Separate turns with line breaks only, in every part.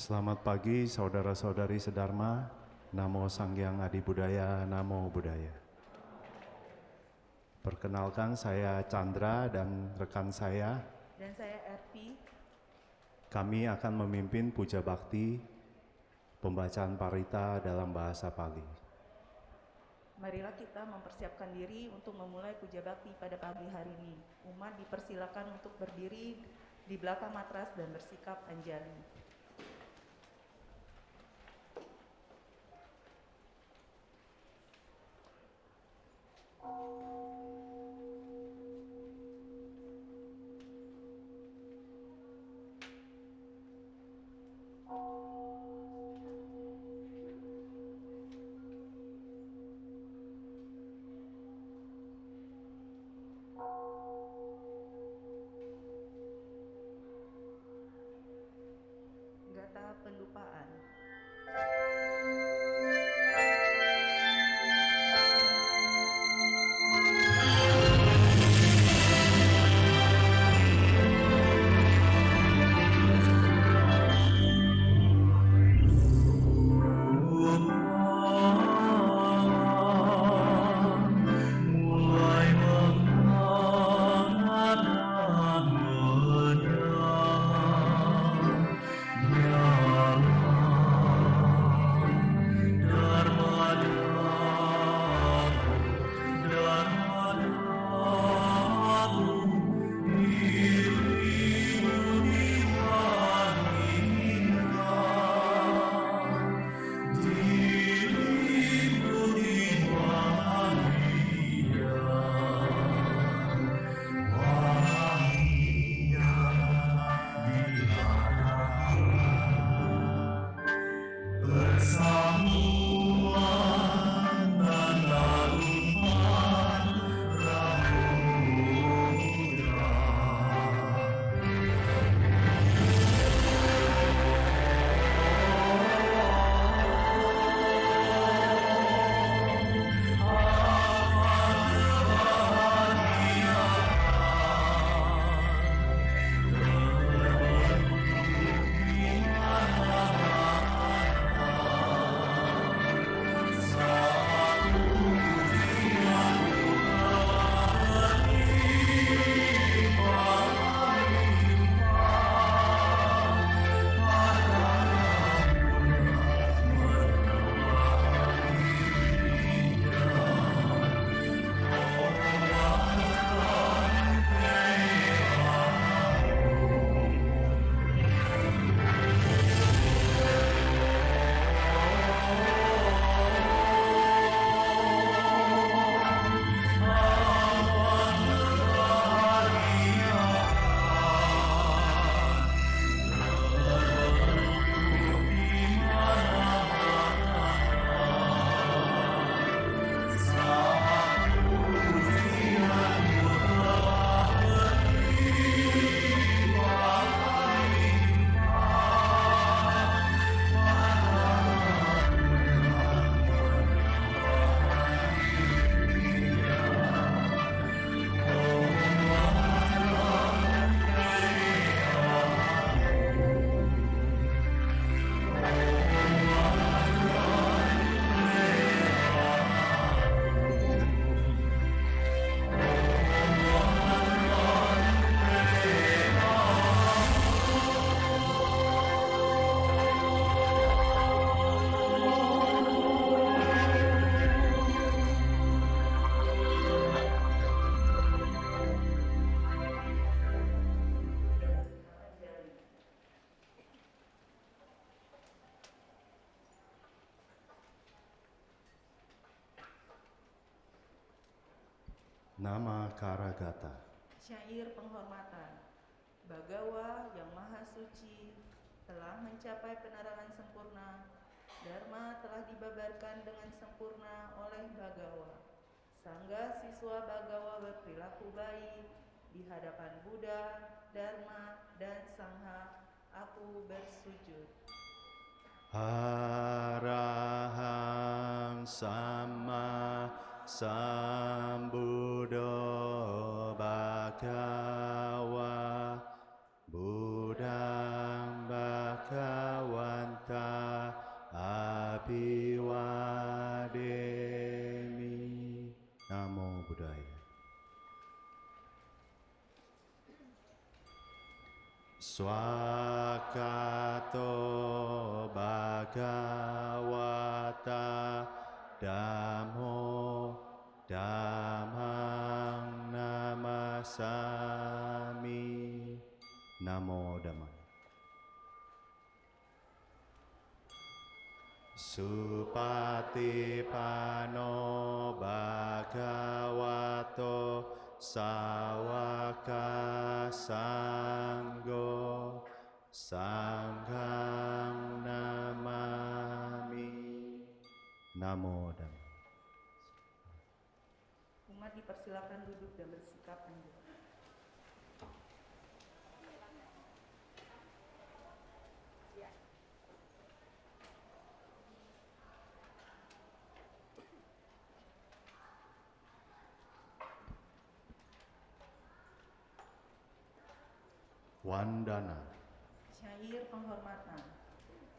Selamat pagi saudara-saudari sedharma. Namo Sanghyang Adi Budaya, Namo Buddhaya. Perkenalkan, saya Chandra dan rekan saya.
Dan saya Ervi.
Kami akan memimpin puja bakti pembacaan parita dalam bahasa Pali.
Marilah kita mempersiapkan diri untuk memulai puja bakti pada pagi hari ini. Umat dipersilakan untuk berdiri di belakang matras dan bersikap anjali. Gata pendupaan.
Nama Karagata.
Syair penghormatan. Bagawa yang maha suci telah mencapai penerangan sempurna. Dharma telah dibabarkan dengan sempurna oleh Bagawa. Sangga siswa Bagawa berperilaku baik di hadapan Buddha, Dharma, dan Sangha. Aku bersujud.
Arahang Sama Sambuddho Bhagava Buddhang Bhagavan budaya. Swakato Bhagavata Dhammo Dhammang Namasami. Namo Dhammaya. Supatipano Bhagavato Sawaka Sanggo Sanghang Namami. Namo Dhammaya.
Umat dipersilakan duduk dan bersikap anjur.
Wandana.
Syair penghormatan.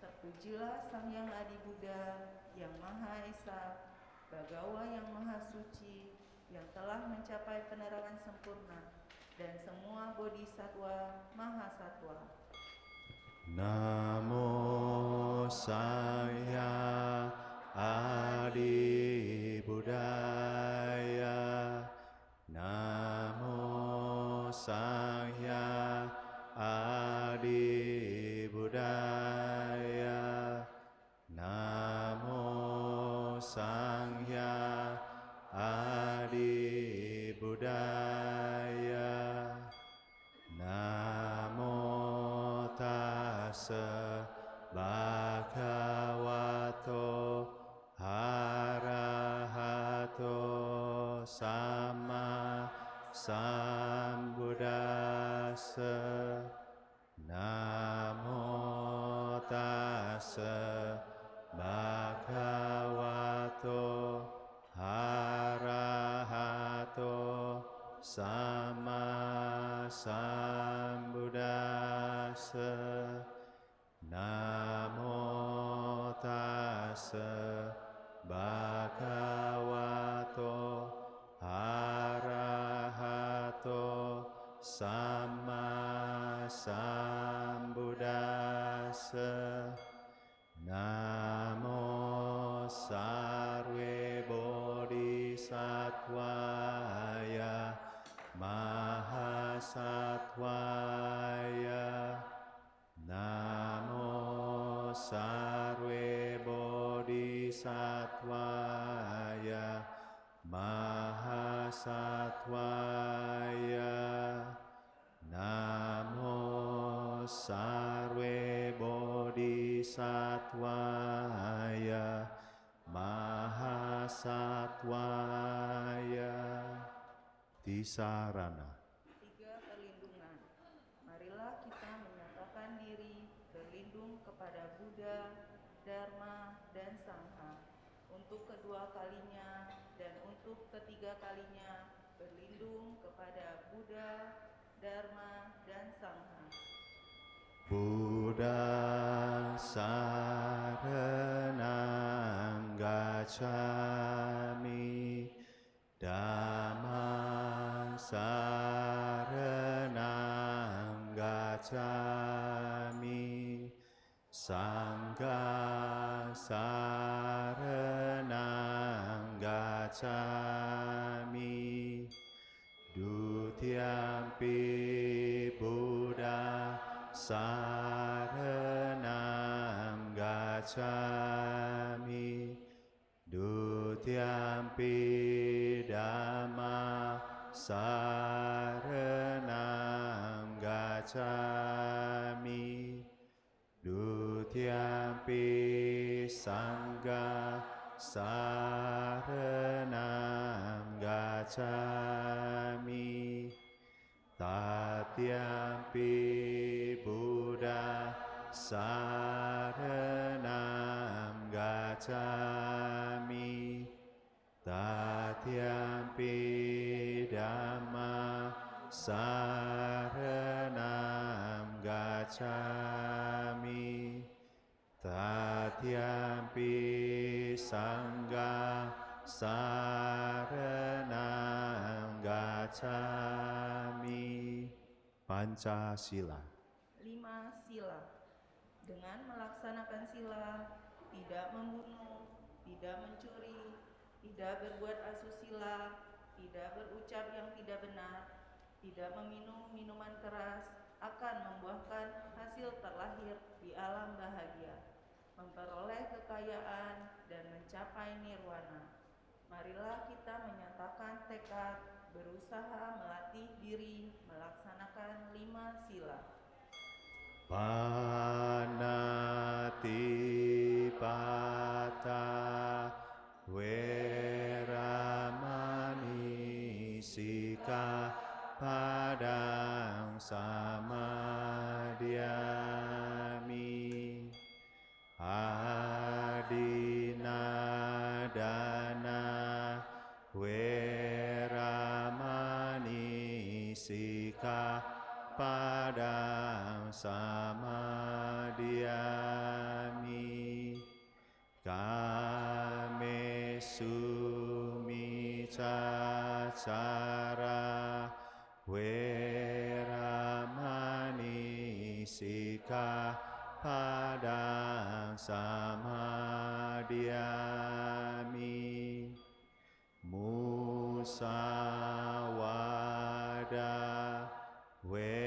Terpujilah Sang Hyang Adi Buddha yang Maha Esa, Bagawa yang Maha Suci, yang telah mencapai penerangan sempurna, dan semua bodhisatwa Maha Satwa.
Namo Sang Hyang Adi Buddhaya. Namo Sang Hyang Adi Buddhaya. Namo Sang Hyang Adi Buddhaya. Namo Tassa Bhagavato Arahato Sama Sambuddhassa. Namo Tassa Bhagavato Arahato Sama Sambuddhassa. Namo Tassa Bhagavato Arahato Sama Sambuddhassa. Namo Sarve Bodhisattvaya Mahasattvaya. Namo Sarve Bodhisattvaya Mahasattvaya. Namo Sarve Bodhisattvaya Mahasattvaya. Tisarana.
3. Perlindungan. Marilah kita menyatakan diri berlindung kepada Buddha, Dharma, dan Sangha. Untuk kedua kalinya dan untuk ketiga kalinya berlindung kepada Buddha, Dharma, dan Sangha.
Buddha saranam gacchami. Dhammam saranam gacchami. Sangham saranam gacchami. Dutiyampi Buddha saranam gacchami. Dutiyampi Dhamma saranam gacchami. Dutiyampi Sangha saranam gacchami. Tatyampi Buddha saranam gacchami. Tatyampi Dhamma saranam gacchami. Tatyampi Sangha saranam gacchami. Pancasila.
5. Sila. Dengan melaksanakan sila, tidak membunuh, tidak mencuri, tidak berbuat asusila, tidak berucap yang tidak benar, tidak meminum minuman keras, akan membuahkan hasil terlahir di alam bahagia, memperoleh kekayaan, dan mencapai nirwana. Marilah kita menyatakan tekad, berusaha melatih diri, melaksanakan 5 sila.
Panatipata Weramani Sikkhapadang samadhiyami. Adinadana Weramani Sikkhapadang samadhiyami. Kamesu micacara Weramani Sikkhapadang samadhiyami. Musawada Weramani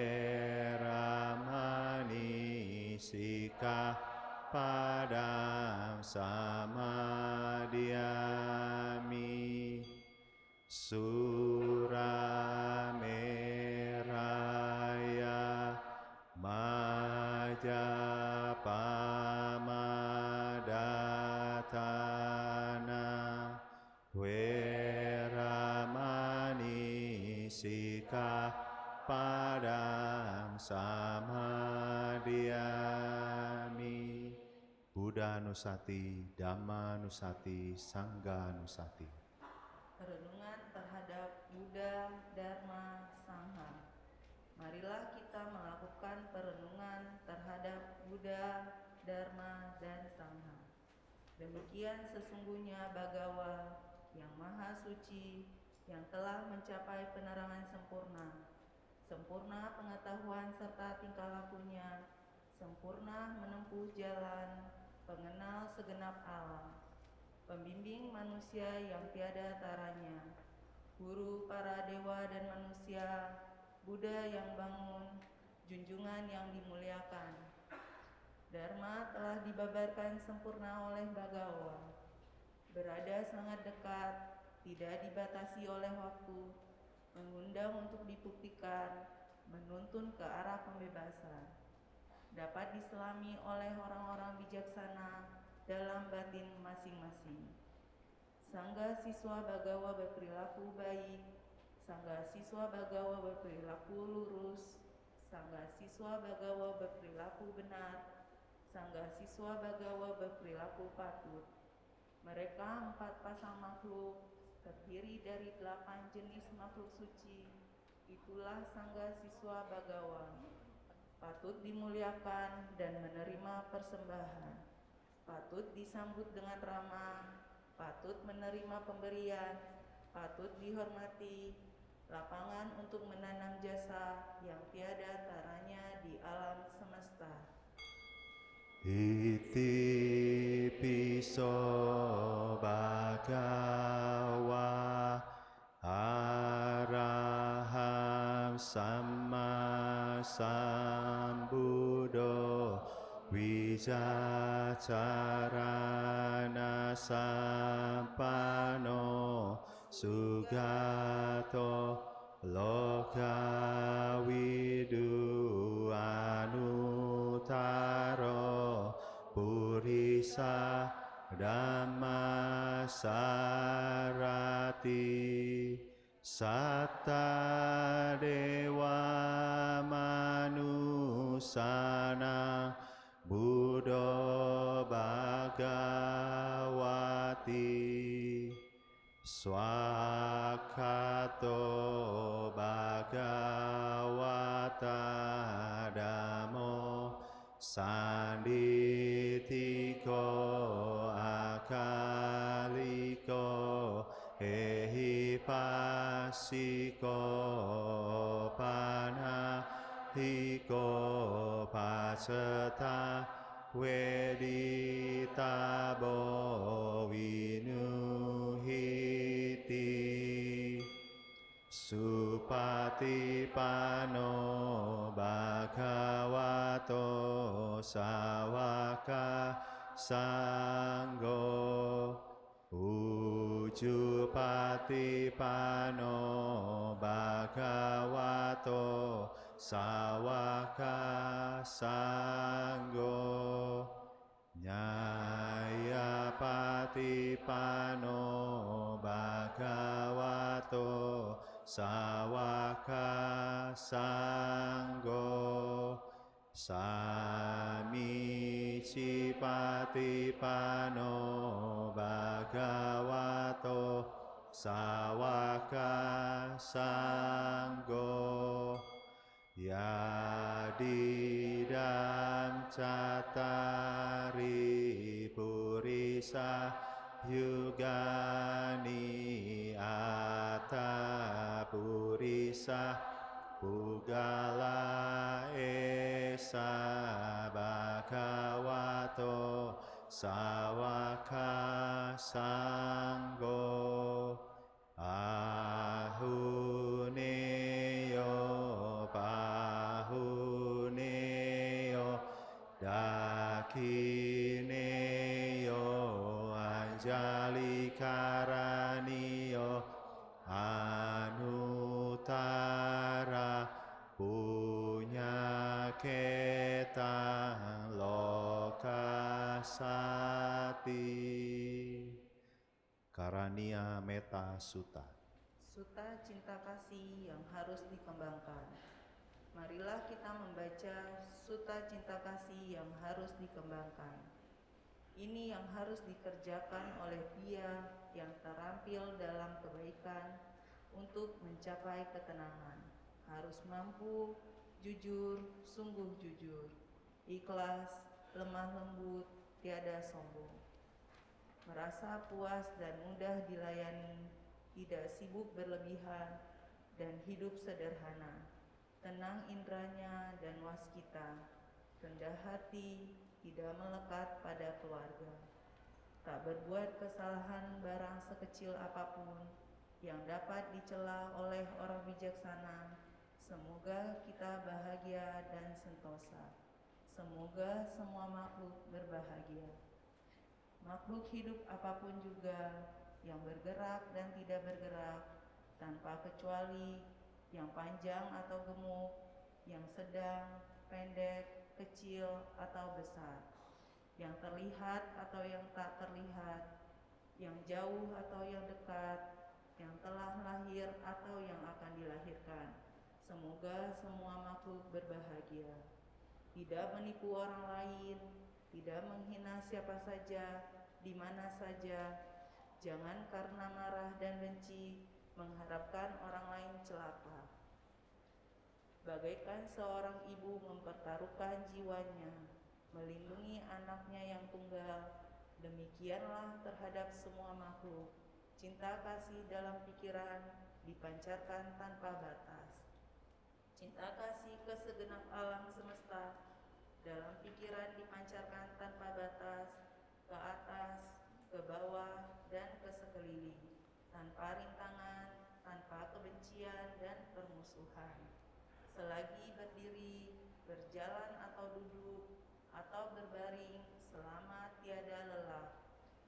Sikkhapadang samadhiyami. Surameraya Majapamadatana Weramani Sikkhapadang samadhiyami. Buddha Nusati, Dhamma Nusati, Sangha Nusati.
Renungan terhadap Buddha, Dharma, Sangha. Marilah kita melakukan perenungan terhadap Buddha, Dharma, dan Sangha. Demikian sesungguhnya Bhagawa yang Maha Suci, yang telah mencapai penerangan sempurna, sempurna pengetahuan serta tingkah lakunya, sempurna menempuh jalan, pengenal segenap alam, pembimbing manusia yang tiada taranya, guru para dewa dan manusia, Buddha yang bangun, junjungan yang dimuliakan. Dharma telah dibabarkan sempurna oleh Bhagawa, berada sangat dekat, tidak dibatasi oleh waktu, mengundang untuk dibuktikan, menuntun ke arah pembebasan, dapat diselami oleh orang-orang bijaksana dalam batin masing-masing. Sangga siswa Bhagawa berperilaku baik, Sangga siswa Bhagawa berperilaku lurus, Sangga siswa Bhagawa berperilaku benar, Sangga siswa Bhagawa berperilaku patut. Mereka 4 pasang makhluk, terdiri dari 8 jenis makhluk suci. Itulah Sangga siswa Bhagawa, patut dimuliakan dan menerima persembahan, patut disambut dengan ramah, patut menerima pemberian, patut dihormati, lapangan untuk menanam jasa yang tiada taranya di alam semesta.
Iti piso Bhagawa Araham Samma Sambuddho Wijacarana Sampano Sugato Lokawidu Anutaro Purisa Dhammasarati Satta Dewa Manusana Buddha Bhagawati Swakato Bhagawata Dhammo Sanditiko Akaliko Ehipassiko siko pana hiko paseta wedita bo winuhiti supatipano bhagavato sawaka sanggo ujupatipano bhagavato sawaka sanggo nyayapatipano bhagavato sawaka sanggo samicipatipano bhagavato sawaka sanggo yadidam catari purisa yugani ata purisa pugala esa bhagavato sawaka sanggo ahuneyo pahuneyo dakineyo anjali karaniyo anutara punya ketang lokasati karania meta sutta.
Sutta cinta kasih yang harus dikembangkan. Marilah kita membaca Sutta cinta kasih yang harus dikembangkan. Ini yang harus dikerjakan oleh dia yang terampil dalam kebaikan untuk mencapai ketenangan. Harus mampu, jujur, sungguh jujur, ikhlas, lemah lembut, tiada sombong. Merasa puas dan mudah dilayani, tidak sibuk berlebihan, dan hidup sederhana. Tenang indranya dan waskita, rendah hati, tidak melekat pada keluarga. Tak berbuat kesalahan barang sekecil apapun yang dapat dicela oleh orang bijaksana. Semoga kita bahagia dan sentosa. Semoga semua makhluk berbahagia. Makhluk hidup apapun juga yang bergerak dan tidak bergerak tanpa kecuali, yang panjang atau gemuk, yang sedang, pendek, kecil atau besar, yang terlihat atau yang tak terlihat, yang jauh atau yang dekat, yang telah lahir atau yang akan dilahirkan. Semoga semua makhluk berbahagia. Tidak menipu orang lain, tidak menghina siapa saja, di mana saja. Jangan karena marah dan benci mengharapkan orang lain celaka. Bagaikan seorang ibu mempertaruhkan jiwanya, melindungi anaknya yang tunggal, demikianlah terhadap semua makhluk. Cinta kasih dalam pikiran dipancarkan tanpa batas. Cinta kasih ke segenap alam semesta dalam pikiran dipancarkan tanpa batas, ke atas, ke bawah, dan ke sekeliling, tanpa rintangan, tanpa kebencian dan permusuhan. Selagi berdiri, berjalan atau duduk, atau berbaring, selama tiada lelah,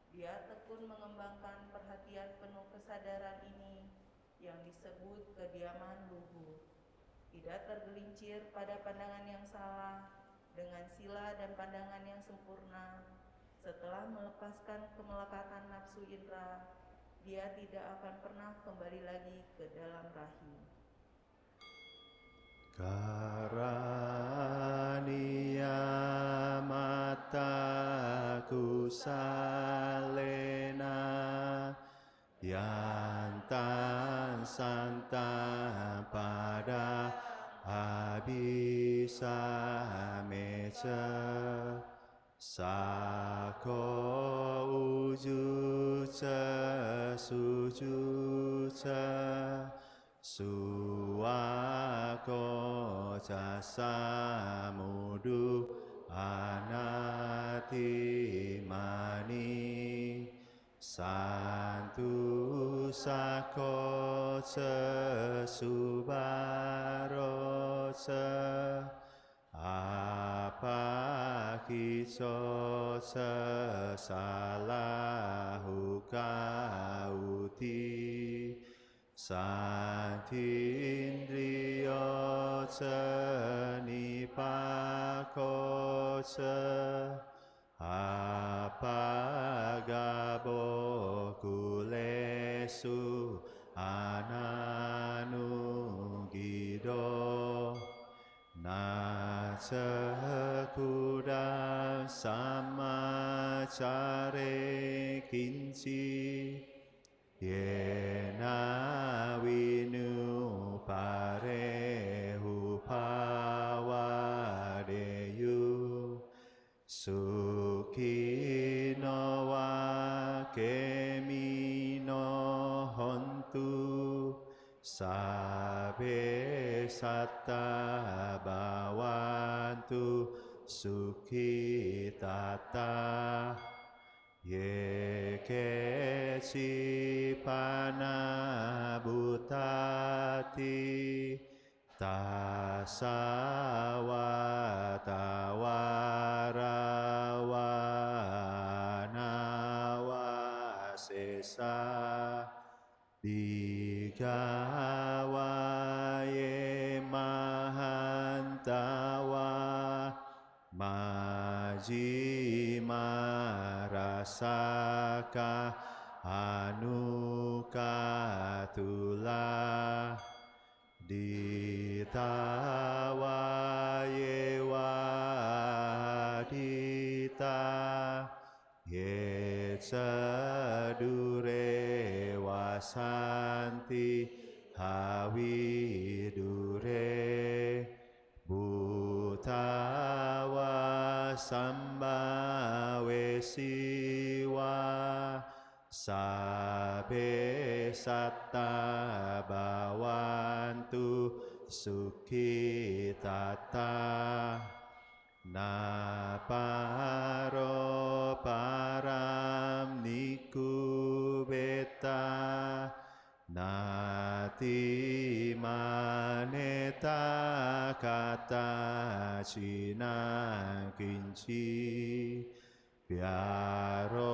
dia tekun mengembangkan perhatian penuh kesadaran ini yang disebut kediaman luhur. Tidak tergelincir pada pandangan yang salah, dengan sila dan pandangan yang sempurna. Setelah melepaskan kemelekatan nafsu indera, dia tidak akan pernah kembali lagi ke dalam rahim.
Karania mataku salena yantan santa pada abisa meca sako uju ca suju ca suwako jasamudu anatimani santu sako sesubaro apa kiso sesalahu kauti santindriyo cenipako apagabo kulesu ananugido na sekudang samacare kinci yena winu parehu pawadeyu sukino wa kemino hontu sabe satta bawantu sukitata ye keci panabutati tasawatawarawanawasesa digawaye mahantawa majimarasaka anukatula ditawaye wadita ye cedure wasanti hawidure butawa sambawe siwa sabe satta bawantu sukitata na paro param niku beta nati maneta kata cina kinci biarosanya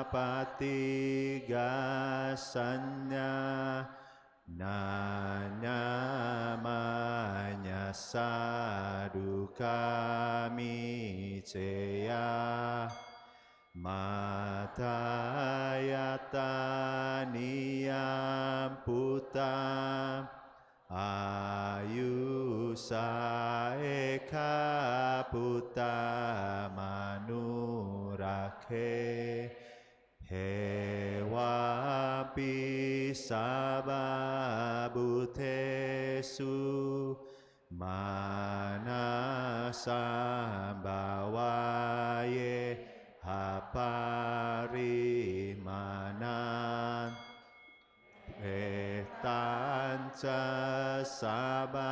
patigasanya nanya manya sadu kami ceya matayata niyam puta ayu saeka puta manurake hewa pisababutesu manasambawaye haparimanan tanca sabalokasmi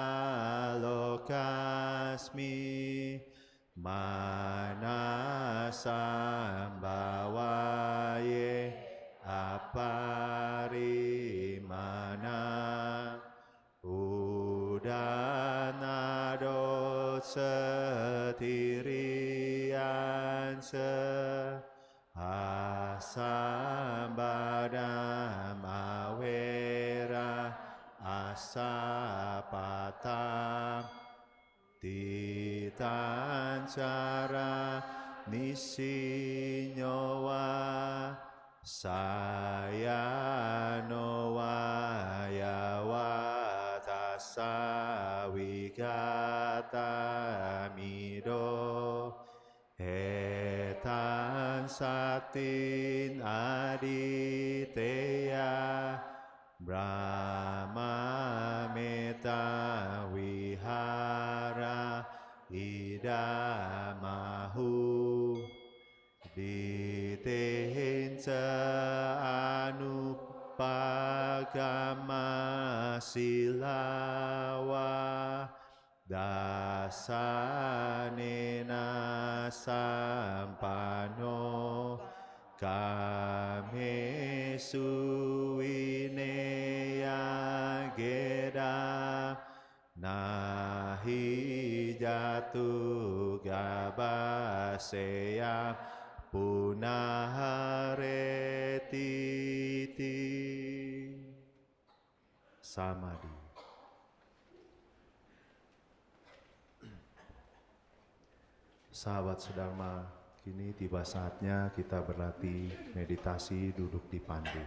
manasambawaye aparimana udanado setirian asambadam awera asapatam titancara nisinyowa sayanowa yawatasawigatamido etan satin aditeya Brahma meta wihara idamahu ditehinca anupaga kama silawa dasanena sampano kame suwineya geda nahi jatu gabaseya punaharetiti samadhi. Sahabat sedharma, kini tiba saatnya kita berlatih meditasi duduk di pandu.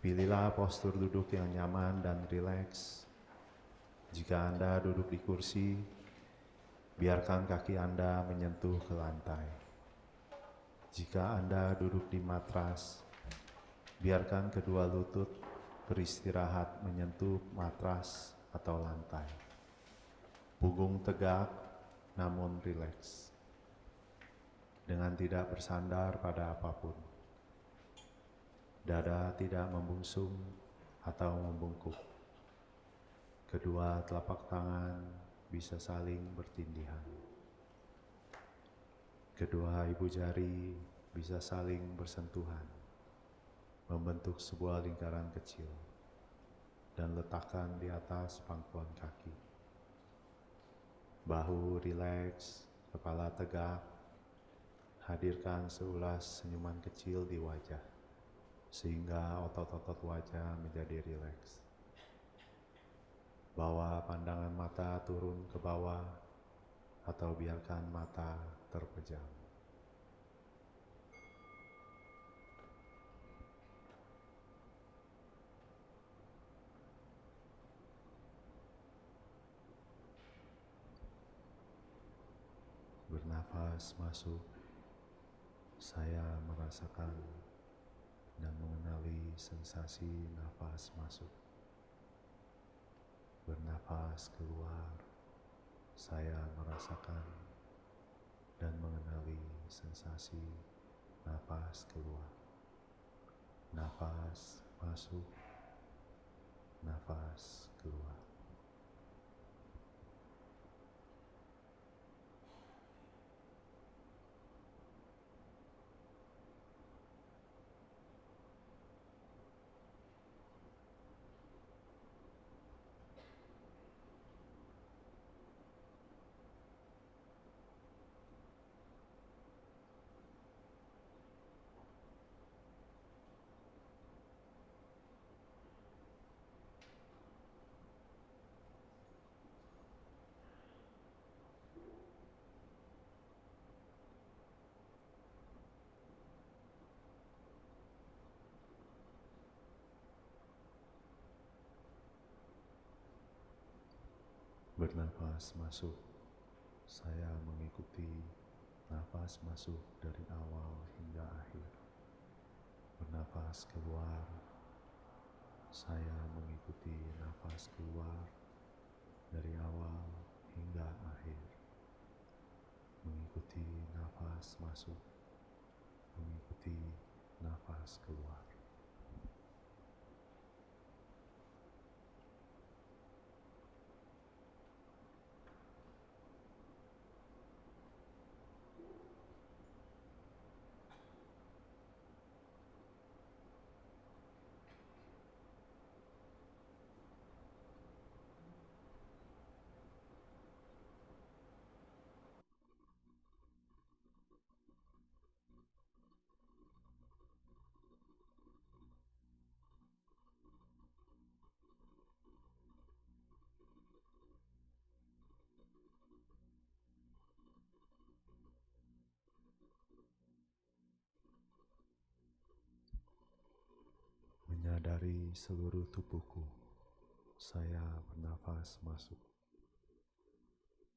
Pilihlah postur duduk yang nyaman dan rileks. Jika Anda duduk di kursi, biarkan kaki Anda menyentuh ke lantai. Jika Anda duduk di matras, biarkan kedua lutut beristirahat menyentuh matras atau lantai. Punggung tegak namun rileks, dengan tidak bersandar pada apapun. Dada tidak membungsung atau membungkuk. Kedua telapak tangan bisa saling bertindihan. Kedua ibu jari bisa saling bersentuhan, membentuk sebuah lingkaran kecil, dan letakkan di atas pangkuan kaki. Bahu rileks, kepala tegak, hadirkan seulas senyuman kecil di wajah, sehingga otot-otot wajah menjadi rileks. Bawa pandangan mata turun ke bawah, atau biarkan mata terpejam. Bernafas masuk, saya merasakan dan mengenali sensasi nafas masuk. Bernafas keluar, saya merasakan dan mengenali sensasi nafas keluar. Nafas masuk, nafas keluar. Bernafas masuk, saya mengikuti nafas masuk dari awal hingga akhir. Bernafas keluar, saya mengikuti nafas keluar dari awal hingga akhir. Mengikuti nafas masuk, mengikuti nafas keluar. Menyadari seluruh tubuhku, saya bernafas masuk.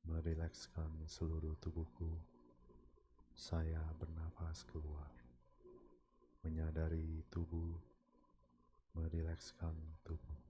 Merilekskan seluruh tubuhku, saya bernafas keluar. Menyadari tubuh, merilekskan tubuh.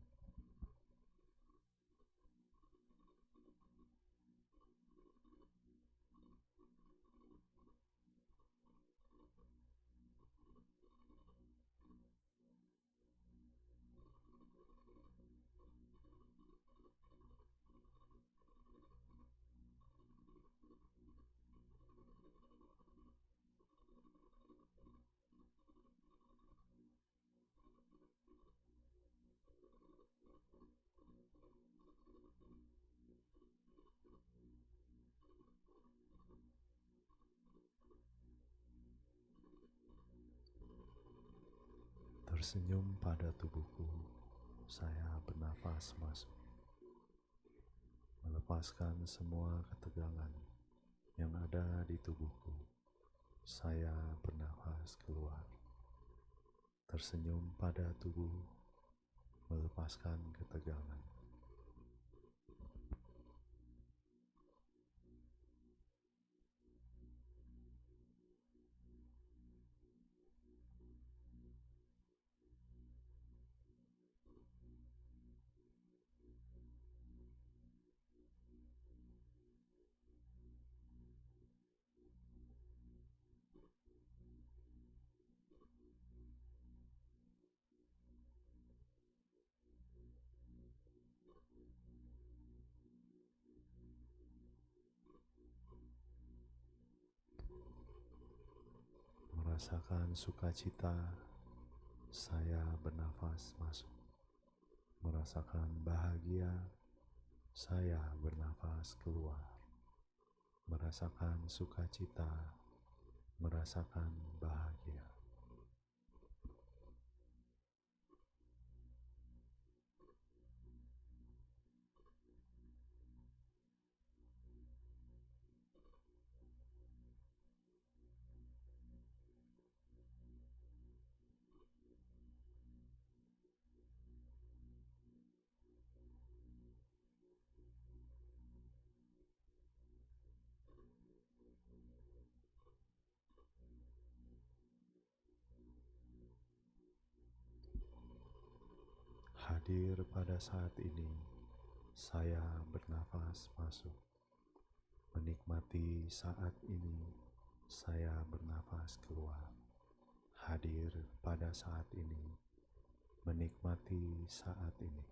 Tersenyum pada tubuhku, saya bernafas masuk, melepaskan semua ketegangan yang ada di tubuhku. Saya bernafas keluar, tersenyum pada tubuh, melepaskan ketegangan. Merasakan sukacita, saya bernafas masuk. Merasakan bahagia, saya bernafas keluar. Merasakan sukacita, merasakan bahagia. Hadir pada saat ini, saya bernafas masuk. Menikmati saat ini, saya bernafas keluar. Hadir pada saat ini, menikmati saat ini.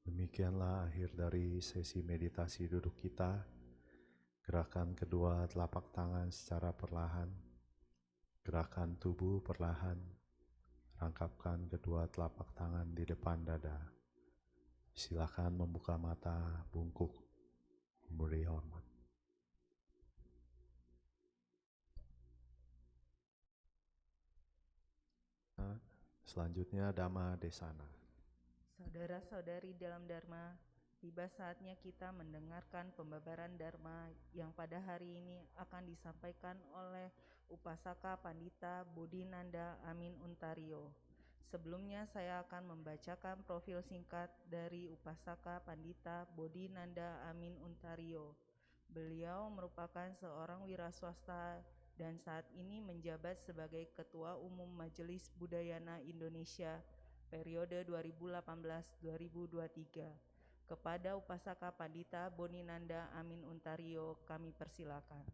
Demikianlah akhir dari sesi meditasi duduk kita. Gerakan kedua telapak tangan secara perlahan. Gerakan tubuh perlahan. Rangkapkan kedua telapak tangan di depan dada. Silakan membuka mata, bungkuk, memberi hormat. Selanjutnya Dhamma Desana.
Saudara-saudari dalam Dharma, Tiba saatnya kita mendengarkan pembabaran Dharma yang pada hari ini akan disampaikan oleh Upasaka Pandita Bodhinanda Amin Untario. Sebelumnya saya akan membacakan profil singkat dari Upasaka Pandita Bodhinanda Amin Untario. Beliau merupakan seorang wiraswasta dan saat ini menjabat sebagai Ketua Umum Majelis Budayana Indonesia periode 2018-2023. Kepada Upasaka Pandita Bodhinanda Amin Untario kami persilakan.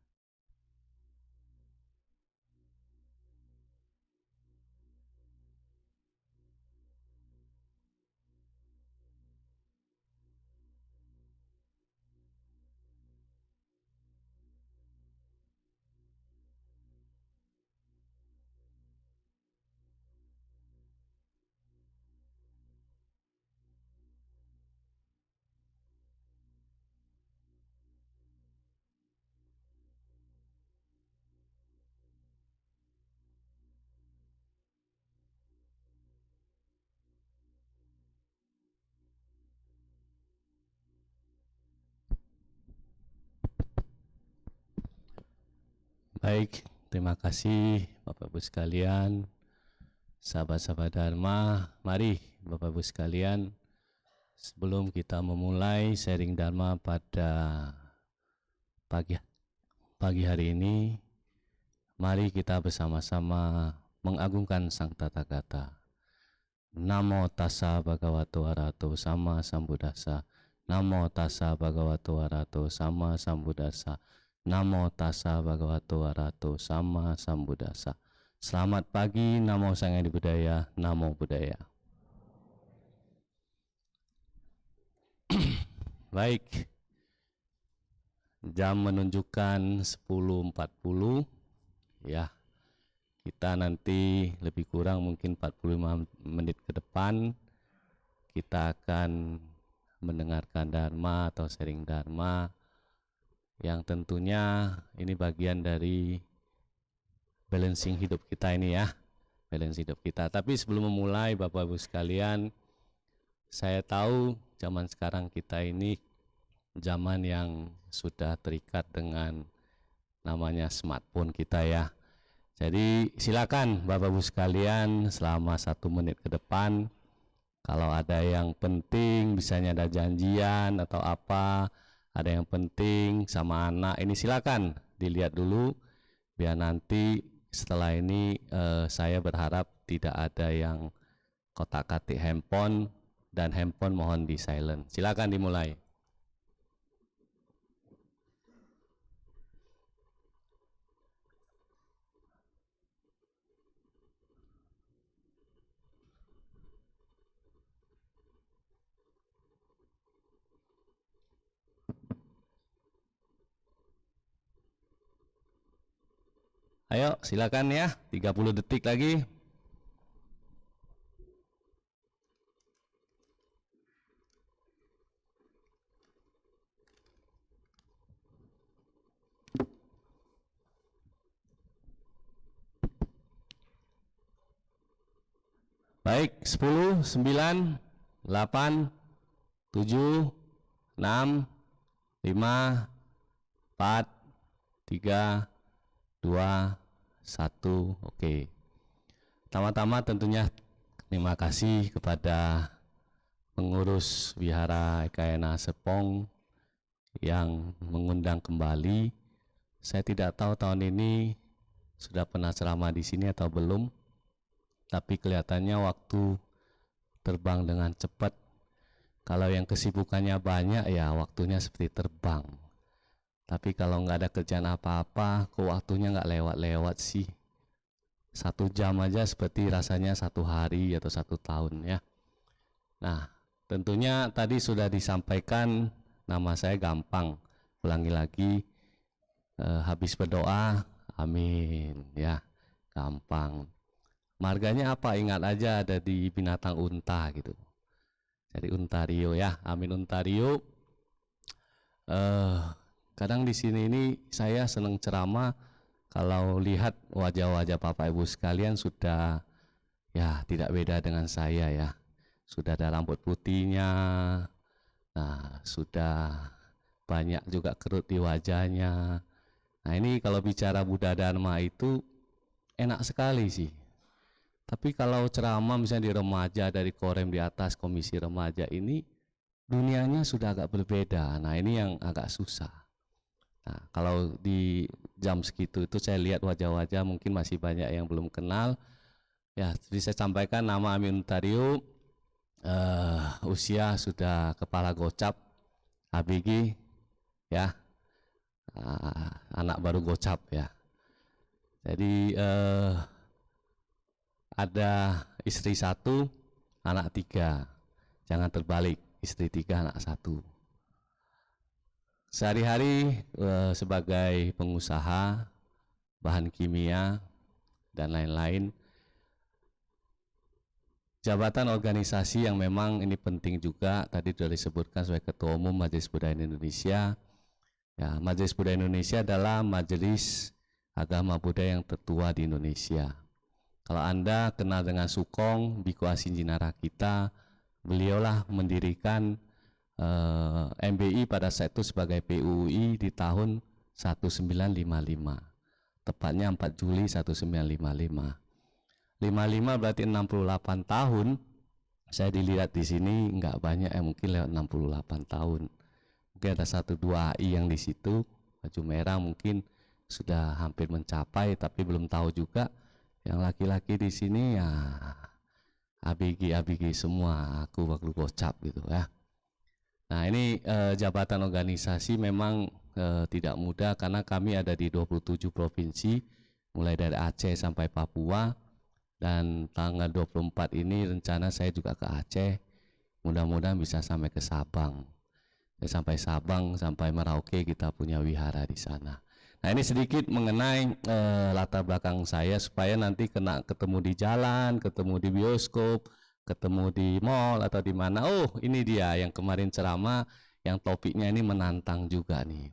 Baik, terima kasih Bapak Ibu sekalian, sahabat-sahabat Dharma. Mari Bapak Ibu sekalian, sebelum kita memulai sharing Dharma pada pagi hari ini, mari kita bersama-sama mengagungkan Sang Tathagata. Namo tassa bhagavato arahato sama sambuddhassa. Namo tassa bhagavato arahato sama sambuddhassa. Namo tassa bhagavato arahato sama sambuddhassa. Selamat pagi, namo Sang Hyang Adi Budaya, namo Buddhaya. Baik, jam menunjukkan 10.40 ya. Kita nanti lebih kurang mungkin 45 menit ke depan kita akan mendengarkan Dharma atau sharing Dharma yang tentunya ini bagian dari balancing hidup kita ini ya, balance hidup kita. Tapi sebelum memulai Bapak Ibu sekalian, saya tahu zaman sekarang kita ini zaman yang sudah terikat dengan namanya smartphone kita ya. Jadi silakan Bapak Ibu sekalian selama 1 menit ke depan, kalau ada yang penting, misalnya ada janjian atau apa, ada yang penting sama anak, ini silakan dilihat dulu, biar nanti setelah ini saya berharap tidak ada yang kotak-katik handphone, dan handphone mohon di silent. Silakan dimulai. Ayo silakan ya, 30 detik lagi. Baik, 10, 9, 8, 7, 6, 5, 4, 3, 2, 1, oke. Pertama-tama tentunya terima kasih kepada pengurus Wihara Ekayana Serpong yang mengundang kembali. Saya tidak tahu tahun ini sudah pernah ceramah di sini atau belum, tapi kelihatannya waktu terbang dengan cepat. Kalau yang kesibukannya banyak ya waktunya seperti terbang. Tapi kalau nggak ada kerjaan apa-apa, kok waktunya nggak lewat-lewat sih. 1 jam aja seperti rasanya 1 hari atau 1 tahun ya. Nah, tentunya tadi sudah disampaikan, nama saya gampang. Ulangi lagi, habis berdoa, amin ya, gampang. Marganya apa? Ingat aja ada di binatang unta gitu. Jadi Untario ya, Amin Untario. Kadang di sini ini saya senang ceramah kalau lihat wajah-wajah Bapak Ibu sekalian sudah ya tidak beda dengan saya ya. Sudah ada rambut putihnya, Nah, sudah banyak juga kerut di wajahnya. Nah, ini kalau bicara Buddha Dharma itu enak sekali sih. Tapi kalau ceramah misalnya di remaja, dari Korem di atas, komisi remaja ini, dunianya sudah agak berbeda. Nah, ini yang agak susah. Nah, kalau di jam segitu itu saya lihat wajah-wajah mungkin masih banyak yang belum kenal. Ya, jadi saya sampaikan nama Amin Untario, usia sudah kepala gocap, ABG, ya, anak baru gocap ya. Jadi ada istri 1, anak 3. Jangan terbalik, istri 3, anak 1. Sehari-hari sebagai pengusaha bahan kimia dan lain-lain, jabatan organisasi yang memang ini penting juga tadi sudah disebutkan sebagai Ketua Umum Majelis Budaya Indonesia. Ya, Majelis Budaya Indonesia adalah majelis agama budaya yang tertua di Indonesia. Kalau Anda kenal dengan Sukong, Biku Asinjinara kita, beliaulah mendirikan MBI pada saat itu sebagai PUI di tahun 1955. Tepatnya 4 Juli 1955. 55 berarti 68 tahun. Saya dilihat di sini enggak banyak, mungkin lewat 68 tahun. Mungkin ada 1-2 AI yang di situ, baju merah mungkin sudah hampir mencapai, tapi belum tahu juga. Yang laki-laki di sini ya ABG semua, aku waktu gocap gitu ya. Nah, ini jabatan organisasi memang tidak mudah karena kami ada di 27 provinsi, mulai dari Aceh sampai Papua, dan tanggal 24 ini rencana saya juga ke Aceh, mudah-mudahan bisa sampai ke Sabang. Sampai Sabang, sampai Merauke kita punya wihara di sana. Nah, ini sedikit mengenai latar belakang saya supaya nanti kena ketemu di jalan, ketemu di bioskop, ketemu di mall atau di mana. Oh, ini dia yang kemarin ceramah, yang topiknya ini menantang juga nih.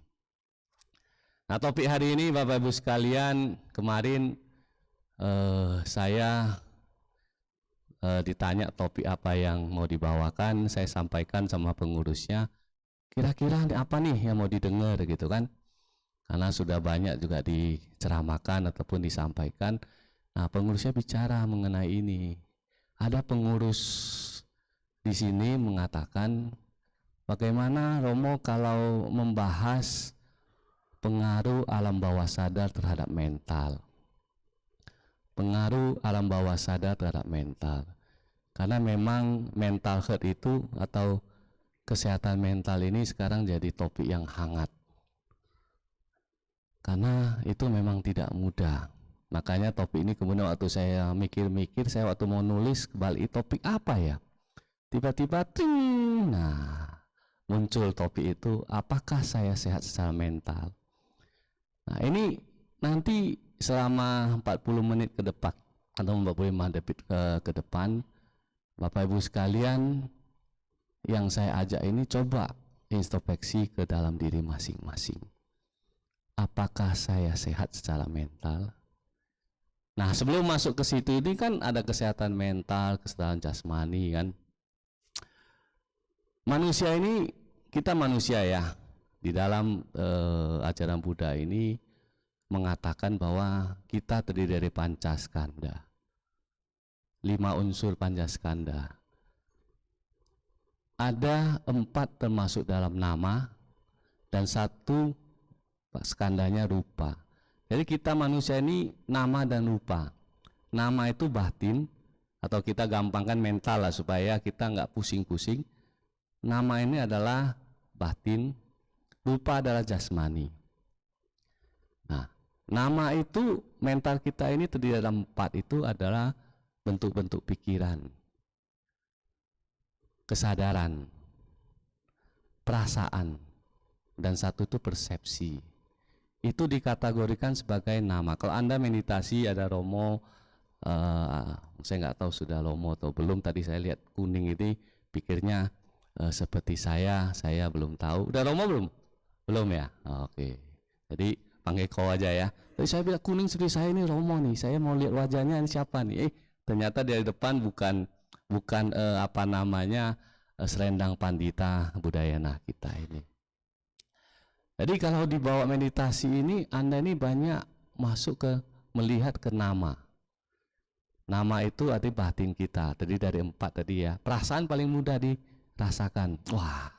Nah, topik hari ini Bapak Ibu sekalian, kemarin saya ditanya topik apa yang mau dibawakan, saya sampaikan sama pengurusnya, kira-kira apa nih yang mau didengar gitu kan. Karena sudah banyak juga diceramahkan ataupun disampaikan. Nah, pengurusnya bicara mengenai ini. Ada pengurus di sini mengatakan, bagaimana Romo kalau membahas pengaruh alam bawah sadar terhadap mental. Pengaruh alam bawah sadar terhadap mental. Karena memang mental health itu atau kesehatan mental ini sekarang jadi topik yang hangat. Karena itu memang tidak mudah. Makanya topik ini kemudian waktu saya mikir-mikir, saya waktu mau nulis kembali topik apa ya, tiba-tiba ting, nah muncul topik itu, apakah saya sehat secara mental. Nah, ini nanti selama 40 menit ke depan atau 45 menit ke depan, Bapak Ibu sekalian, yang saya ajak ini coba introspeksi ke dalam diri masing-masing. Apakah saya sehat secara mental? Nah, sebelum masuk ke situ, ini kan ada kesehatan mental, kesehatan jasmani kan. Manusia ini, kita manusia ya, di dalam ajaran Buddha ini mengatakan bahwa kita terdiri dari pancaskanda, 5 unsur pancaskanda. Ada 4 termasuk dalam nama dan 1 skandanya rupa. Jadi kita manusia ini nama dan rupa. Nama itu batin, atau kita gampangkan mental lah supaya kita nggak pusing-pusing. Nama ini adalah batin, rupa adalah jasmani. Nah, nama itu mental kita ini terdiri dalam 4 itu adalah bentuk-bentuk pikiran, kesadaran, perasaan, dan 1 itu persepsi. Itu dikategorikan sebagai nama. Kalau Anda meditasi ada Romo, saya nggak tahu sudah Romo atau belum, tadi saya lihat kuning itu pikirnya seperti saya belum tahu. Udah Romo belum? Belum ya? Oke. Jadi panggil kau aja ya. Tadi saya bilang kuning seperti saya ini Romo nih, saya mau lihat wajahnya ini siapa nih. Ternyata dari depan bukan apa namanya selendang pandita budayana kita ini. Jadi kalau dibawa meditasi ini, Anda ini banyak masuk ke melihat ke nama. Nama itu arti batin kita, tadi dari 4 tadi ya. Perasaan paling mudah dirasakan. Wah,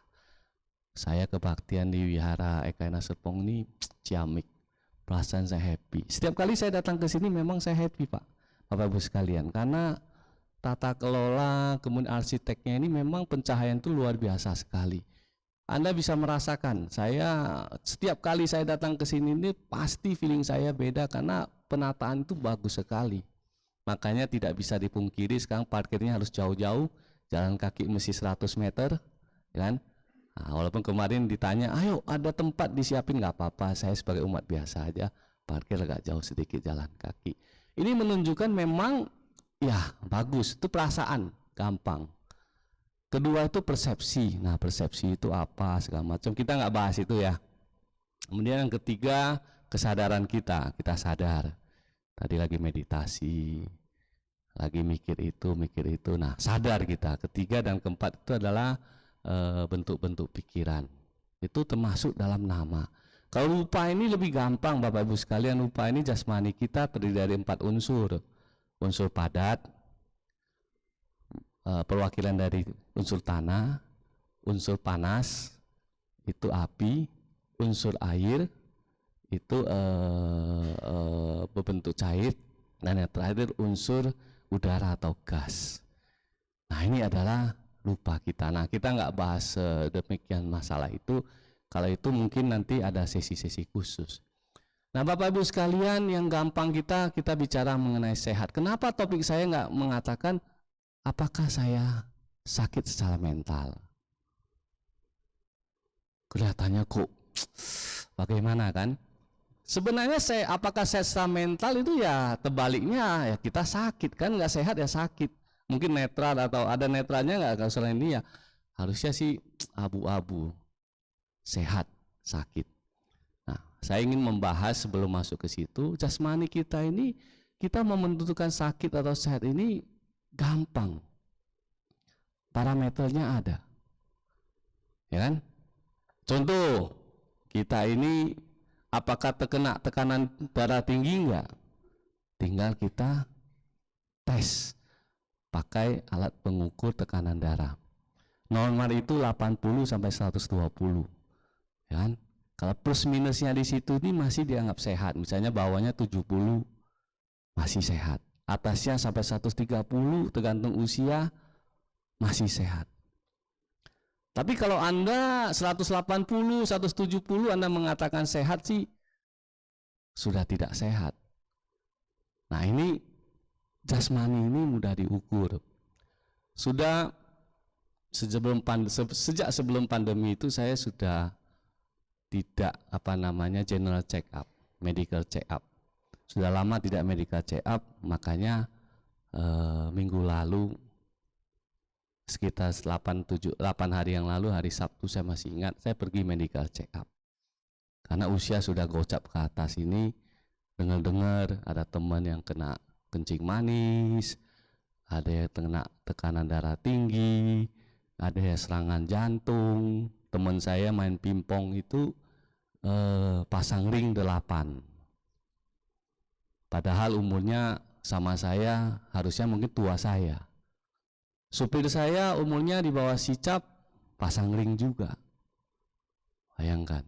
saya kebaktian di Wihara Ekaina Serpong ini ciamik. Perasaan saya happy. Setiap kali saya datang ke sini memang saya happy, Pak. Bapak Ibu sekalian, karena tata kelola kemudian arsiteknya ini memang pencahayaan itu luar biasa sekali. Anda bisa merasakan, saya setiap kali saya datang ke sini ini pasti feeling saya beda karena penataan itu bagus sekali. Makanya tidak bisa dipungkiri sekarang parkirnya harus jauh-jauh, jalan kaki mesti 100 meter, kan? Nah, walaupun kemarin ditanya, ayo ada tempat disiapin, nggak apa-apa, saya sebagai umat biasa aja parkir agak jauh sedikit jalan kaki. Ini menunjukkan memang ya bagus, itu perasaan, gampang. Kedua itu persepsi. Nah, persepsi itu apa segala macam. Kita nggak bahas itu ya. Kemudian yang ketiga, kesadaran kita. Kita sadar. Tadi lagi meditasi, lagi mikir itu. Nah, sadar kita. Ketiga dan keempat itu adalah bentuk-bentuk pikiran. Itu termasuk dalam nama. Kalau rupa ini lebih gampang, Bapak Ibu sekalian. Rupa ini jasmani kita terdiri dari 4 unsur. Unsur padat, perwakilan dari unsur tanah, unsur panas itu api, unsur air itu berbentuk cair, dan yang terakhir unsur udara atau gas. Nah, ini adalah rupa kita. Nah, kita nggak bahas demikian masalah itu. Kalau itu mungkin nanti ada sesi-sesi khusus. Nah, Bapak Ibu sekalian, yang gampang kita bicara mengenai sehat. Kenapa topik saya nggak mengatakan apakah saya sakit secara mental? Kelihatannya kok bagaimana kan? Sebenarnya apakah saya secara mental itu ya terbaliknya ya kita sakit kan, nggak sehat ya sakit. Mungkin netral atau ada netralnya nggak, kalau selain ini ya harusnya sih abu-abu, sehat sakit. Nah, saya ingin membahas sebelum masuk ke situ, jasmani kita ini, kita mau menentukan sakit atau sehat ini gampang. Parameternya ada. Ya kan? Contoh, kita ini apakah terkena tekanan darah tinggi enggak? Tinggal kita tes pakai alat pengukur tekanan darah. Normal itu 80 sampai 120. Ya kan? Kalau plus minusnya di situ ini masih dianggap sehat. Misalnya bawahnya 70 masih sehat. Atasnya sampai 130 tergantung usia masih sehat. Tapi kalau Anda 180, 170 Anda mengatakan sehat sih sudah tidak sehat. Nah, ini jasmani ini mudah diukur. Sejak sebelum pandemi itu saya sudah tidak general check up, medical check up. Sudah lama tidak medical check up, makanya minggu lalu sekitar 8 hari yang lalu, hari Sabtu saya masih ingat, saya pergi medical check up. Karena usia sudah gocap ke atas ini, dengar-dengar ada teman yang kena kencing manis, ada yang kena tekanan darah tinggi, ada yang serangan jantung. Teman saya main pingpong itu pasang ring 8. Padahal umurnya sama saya, harusnya mungkin tua saya. Supir saya umurnya di bawah sicap, pasang ring juga. Bayangkan.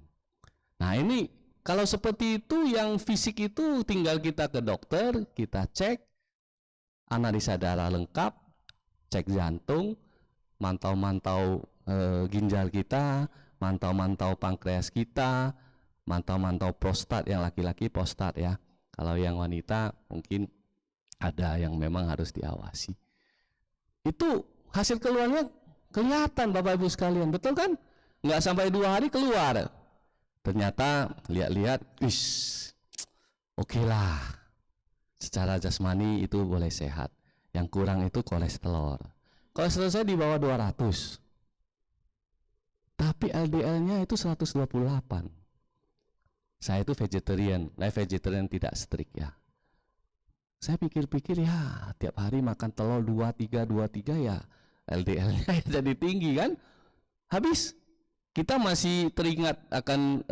Nah, ini kalau seperti itu, yang fisik itu tinggal kita ke dokter, kita cek, analisa darah lengkap, cek jantung, mantau-mantau ginjal kita, mantau-mantau pankreas kita, mantau-mantau prostat, yang laki-laki prostat ya. Kalau yang wanita mungkin ada yang memang harus diawasi. Itu hasil keluarnya kelihatan Bapak Ibu sekalian, betul kan? Nggak sampai 2 hari keluar. Ternyata lihat-lihat, oke lah. Secara jasmani itu boleh sehat. Yang kurang itu kolesterol. Kolesterol saya di bawah 200. Tapi LDL-nya itu 128. Saya itu vegetarian, vegetarian tidak strict ya. Saya pikir-pikir ya tiap hari makan telur 2-3 ya LDL-nya jadi tinggi kan, habis kita masih teringat akan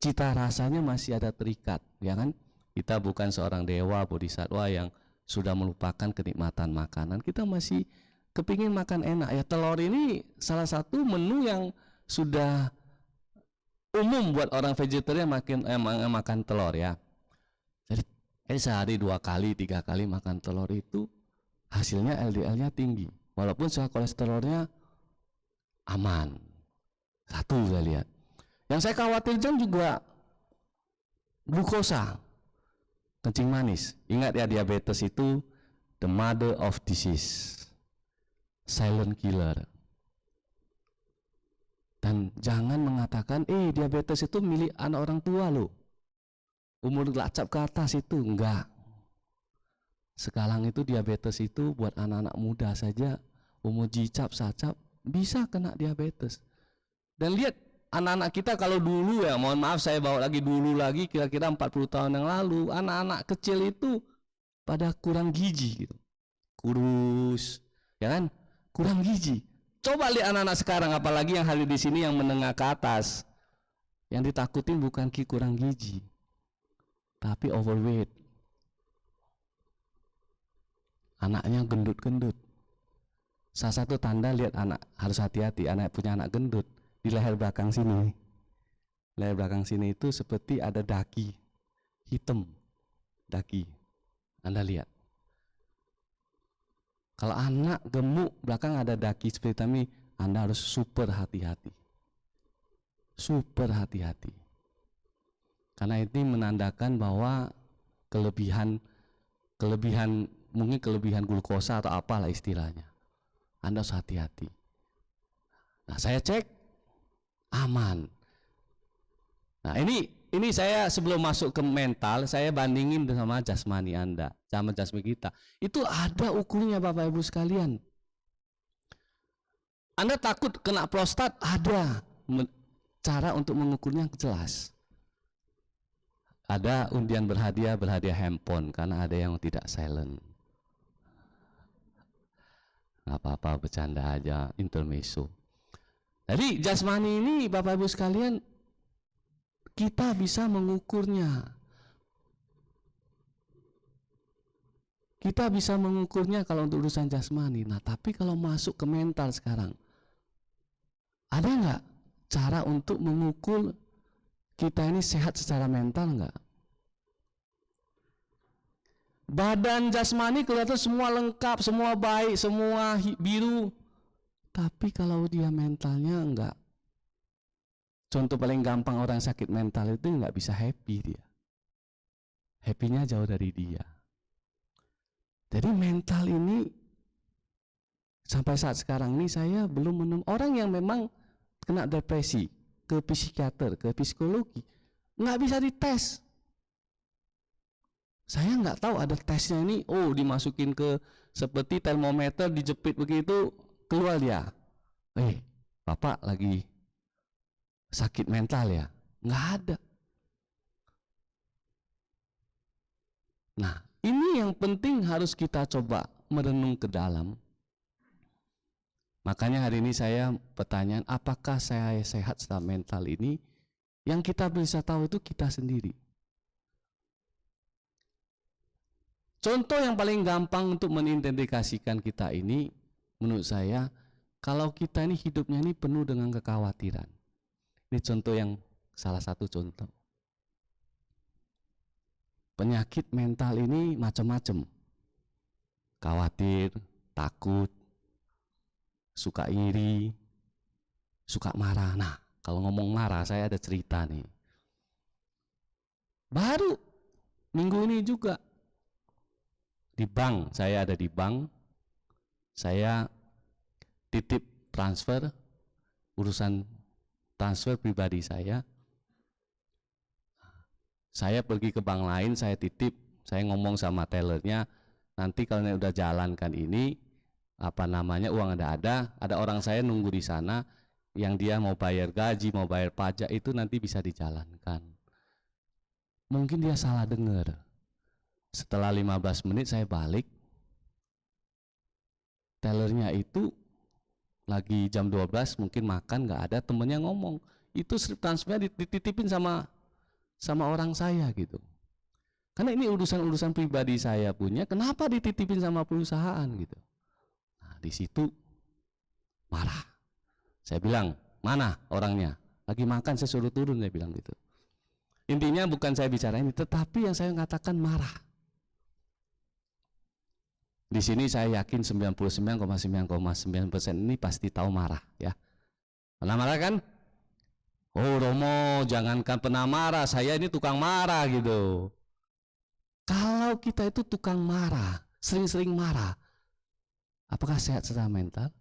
cita rasanya masih ada terikat, ya kan? Kita bukan seorang dewa bodhisatwa yang sudah melupakan kenikmatan makanan, kita masih kepingin makan enak. Ya, telur ini salah satu menu yang sudah umum buat orang vegetarian makan telur ya. Jadi sehari 2 kali 3 kali makan telur itu hasilnya LDL-nya tinggi, walaupun soal kolesterolnya aman. Satu saya lihat. Yang saya khawatirkan juga glukosa, kencing manis. Ingat ya, diabetes itu the mother of disease, silent killer. Dan jangan mengatakan diabetes itu milik anak orang tua loh, umur lacap ke atas itu enggak. Sekarang itu diabetes itu buat anak-anak muda saja, umur jicap sacap bisa kena diabetes. Dan lihat anak-anak kita kalau dulu ya, mohon maaf saya bawa lagi dulu lagi, kira-kira 40 tahun yang lalu, anak-anak kecil itu pada kurang gizi gitu. Kurus, ya kan? Kurang gizi. Coba lihat anak-anak sekarang, apalagi yang hadir di sini yang menengah ke atas. Yang ditakutin bukan kurang gizi, tapi overweight. Anaknya gendut-gendut. Salah satu tanda lihat anak, harus hati-hati, anak punya anak gendut. Di leher belakang sini, leher belakang sini itu seperti ada daki hitam, daki. Anda lihat, kalau anak gemuk belakang ada daki seperti ini, Anda harus super hati-hati, super hati-hati, karena ini menandakan bahwa kelebihan mungkin kelebihan glukosa atau apalah istilahnya. Anda harus hati-hati. Nah, saya cek aman. Nah, ini saya sebelum masuk ke mental, saya bandingin sama jasmani Anda, sama jasmani kita. Itu ada ukurnya Bapak Ibu sekalian. Anda takut kena prostat, ada cara untuk mengukurnya jelas. Ada undian berhadiah handphone, karena ada yang tidak silent. Nggak apa-apa, bercanda aja, intermezzo. Jadi jasmani ini Bapak Ibu sekalian, kita bisa mengukurnya. Kita bisa mengukurnya kalau untuk urusan jasmani. Nah, tapi kalau masuk ke mental sekarang, ada nggak cara untuk mengukur kita ini sehat secara mental nggak? Badan jasmani kelihatan semua lengkap, semua baik, semua biru. Tapi kalau dia mentalnya enggak, contoh paling gampang orang sakit mental itu enggak bisa happy dia. Happy-nya jauh dari dia. Jadi mental ini sampai saat sekarang ini saya belum menemukan orang yang memang kena depresi ke psikiater, ke psikologi, enggak bisa dites. Saya enggak tahu ada tesnya ini, dimasukin ke seperti termometer dijepit begitu, keluar dia, Bapak lagi sakit mental ya? Nggak ada. Nah, ini yang penting harus kita coba merenung ke dalam. Makanya hari ini saya pertanyaan, apakah saya sehat secara mental ini? Yang kita bisa tahu itu kita sendiri. Contoh yang paling gampang untuk mengidentifikasikan kita ini, menurut saya, kalau kita ini hidupnya ini penuh dengan kekhawatiran. Ini contoh yang salah satu contoh. Penyakit mental ini macam-macam. Khawatir, takut, suka iri, suka marah. Nah, kalau ngomong marah, saya ada cerita nih. Baru minggu ini juga di bank, saya ada di bank, saya titip transfer, urusan transfer pribadi saya pergi ke bank lain, saya titip, saya ngomong sama tellernya, nanti kalau udah jalankan ini, uang ada orang saya nunggu di sana, yang dia mau bayar gaji, mau bayar pajak itu nanti bisa dijalankan. Mungkin dia salah dengar. Setelah 15 menit saya balik, tellernya itu lagi jam 12 mungkin makan, nggak ada, temennya ngomong, itu slip transfernya dititipin sama orang saya gitu. Karena ini urusan pribadi saya punya, kenapa dititipin sama perusahaan gitu. Nah, di situ marah. Saya bilang, mana orangnya? Lagi makan, saya suruh turun, saya bilang gitu. Intinya bukan saya bicara ini, tetapi yang saya katakan marah. Di sini saya yakin 99,9,9% ini pasti tahu marah ya. Pernah marah kan? Oh Romo, jangankan pernah marah, saya ini tukang marah gitu. Kalau kita itu tukang marah, sering-sering marah, apakah sehat secara mental?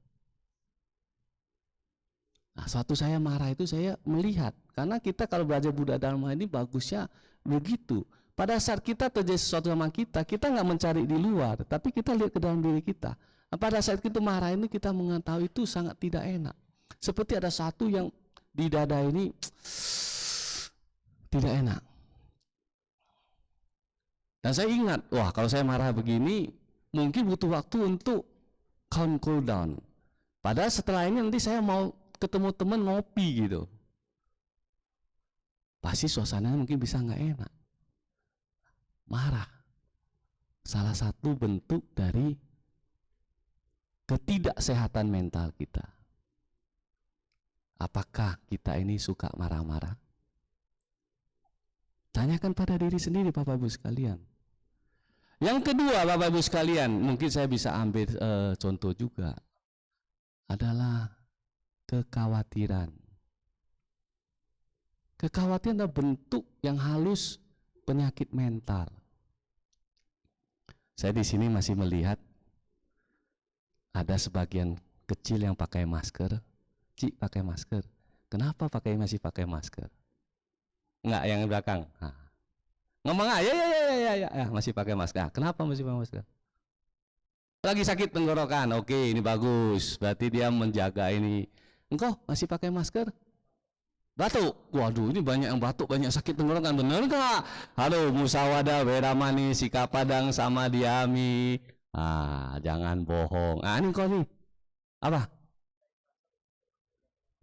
Nah, suatu saya marah itu saya melihat, karena kita kalau belajar Buddha Dharma ini bagusnya begitu. Pada saat kita terjadi sesuatu sama kita nggak mencari di luar, tapi kita lihat ke dalam diri kita. Nah, pada saat kita marah ini kita mengetahui itu sangat tidak enak. Seperti ada satu yang di dada ini tidak enak. Dan saya ingat, wah kalau saya marah begini, mungkin butuh waktu untuk cool down. Padahal setelah ini nanti saya mau ketemu teman ngopi gitu. Pasti suasananya mungkin bisa nggak enak. Marah, salah satu bentuk dari ketidaksehatan mental kita. Apakah kita ini suka marah-marah? Tanyakan pada diri sendiri Bapak Ibu sekalian. Yang kedua Bapak Ibu sekalian, mungkin saya bisa ambil contoh juga, adalah kekhawatiran. Kekhawatiran adalah bentuk yang halus penyakit mental. Saya di sini masih melihat ada sebagian kecil yang pakai masker. Cik pakai masker. Kenapa masih pakai masker? Enggak, yang di belakang. Nah. Ngomong ya, masih pakai masker. Kenapa masih pakai masker? Lagi sakit tenggorokan. Oke, ini bagus. Berarti dia menjaga ini. Engkau masih pakai masker? Batuk, waduh ini banyak yang batuk, banyak sakit tenggorokan, bener nggak? Halo, musawadah, beramani, sikap padang sama diami. Jangan bohong. Ini kau nih, apa?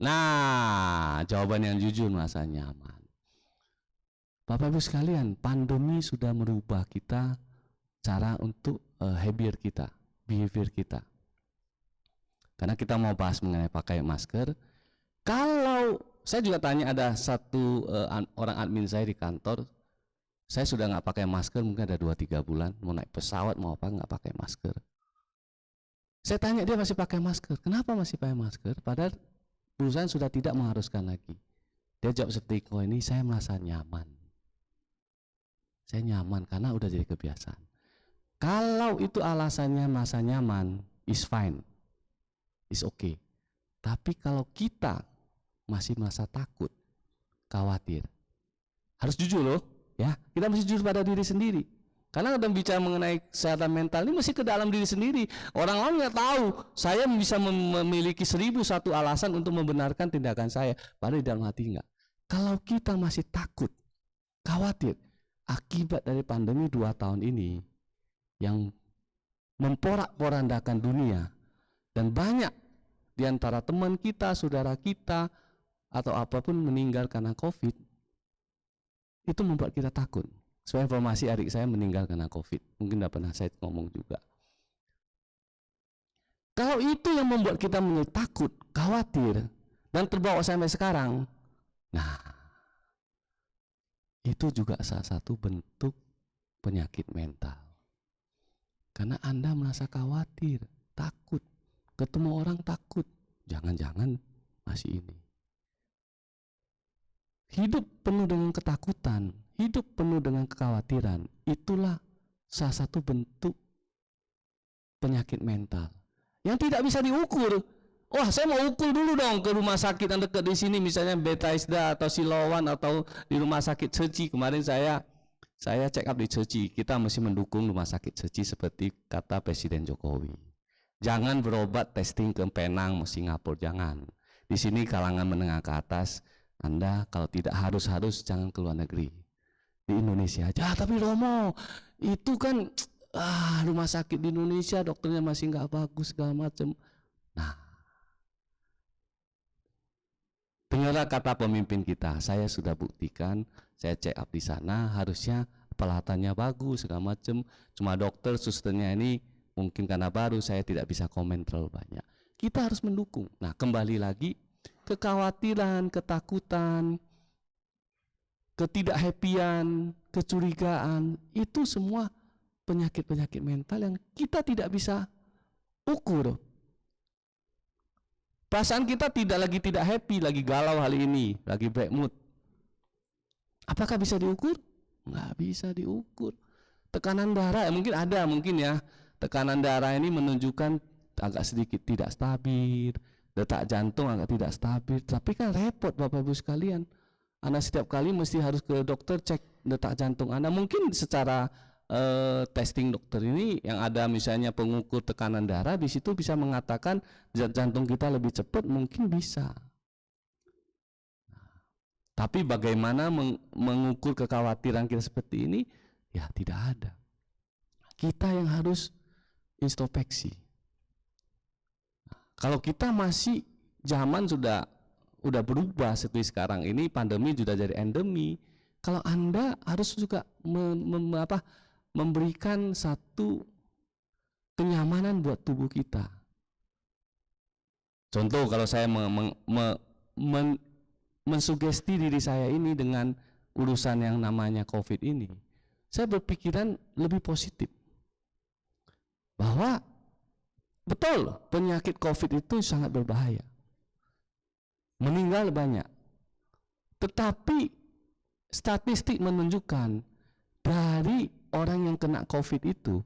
Nah, jawaban yang jujur merasa nyaman. Bapak Ibu sekalian, pandemi sudah merubah kita cara untuk behavior kita. Karena kita mau bahas mengenai pakai masker. Kalau saya juga tanya, ada satu orang admin saya di kantor, saya sudah nggak pakai masker mungkin ada 2-3 bulan, mau naik pesawat mau apa nggak pakai masker. Saya tanya dia masih pakai masker, kenapa masih pakai masker? Padahal perusahaan sudah tidak mengharuskan lagi. Dia jawab seperti kau ini, saya merasa nyaman. Saya nyaman karena udah jadi kebiasaan. Kalau itu alasannya merasa nyaman, is fine, is okay. Tapi kalau kita masih merasa takut, khawatir, harus jujur loh ya, kita mesti jujur pada diri sendiri. Karena kita bicara mengenai kesehatan mental ini mesti ke dalam diri sendiri. Orang lain nggak tahu, saya bisa memiliki 1001 alasan untuk membenarkan tindakan saya, padahal di dalam hati enggak. Kalau kita masih takut, khawatir, akibat dari pandemi 2 tahun ini yang memporak-porandakan dunia, dan banyak di antara teman kita, saudara kita, atau apapun meninggal karena COVID, itu membuat kita takut. Sebagai informasi, adik saya meninggal karena COVID. Mungkin tidak pernah saya ngomong juga. Kalau itu yang membuat kita menjadi takut, khawatir, dan terbawa sampai sekarang, nah, itu juga salah satu bentuk penyakit mental. Karena Anda merasa khawatir, takut, ketemu orang takut, jangan-jangan masih ini. Hidup penuh dengan ketakutan, hidup penuh dengan kekhawatiran, itulah salah satu bentuk penyakit mental yang tidak bisa diukur. Wah, saya mau ukur dulu dong ke rumah sakit yang dekat di sini, misalnya Bethesda atau Siloam atau di rumah sakit Ceci. Kemarin saya check up di Ceci. Kita mesti mendukung rumah sakit Ceci seperti kata Presiden Jokowi. Jangan berobat testing ke Penang, Singapura, jangan. Di sini kalangan menengah ke atas, Anda kalau tidak harus jangan ke luar negeri. Di Indonesia aja. Tapi Romo, itu kan rumah sakit di Indonesia dokternya masih nggak bagus segala macam. Nah, dengarlah kata pemimpin kita, saya sudah buktikan, saya check up di sana, harusnya peralatannya bagus segala macam. Cuma dokter, susternya ini mungkin karena baru, saya tidak bisa komen terlalu banyak. Kita harus mendukung. Nah, kembali lagi, kekhawatiran, ketakutan, ketidakhappyan, kecurigaan, itu semua penyakit-penyakit mental yang kita tidak bisa ukur. Perasaan kita tidak happy, lagi galau hari ini, lagi bad mood. Apakah bisa diukur? Nggak bisa diukur. Tekanan darah, mungkin ada, mungkin ya. Tekanan darah ini menunjukkan agak sedikit tidak stabil, detak jantung agak tidak stabil. Tapi kan repot Bapak Ibu sekalian. Anda setiap kali mesti harus ke dokter cek detak jantung Anda. Mungkin secara testing dokter ini yang ada misalnya pengukur tekanan darah, di situ bisa mengatakan detak jantung kita lebih cepat, mungkin bisa. Tapi bagaimana mengukur kekhawatiran kita seperti ini? Ya tidak ada. Kita yang harus introspeksi. Kalau kita masih zaman sudah berubah seperti sekarang ini, pandemi sudah jadi endemi. Kalau Anda harus juga memberikan satu kenyamanan buat tubuh kita. Contoh, kalau saya mensugesti diri saya ini dengan urusan yang namanya COVID ini, saya berpikiran lebih positif. Bahwa betul penyakit COVID itu sangat berbahaya. Meninggal banyak. Tetapi statistik menunjukkan dari orang yang kena COVID itu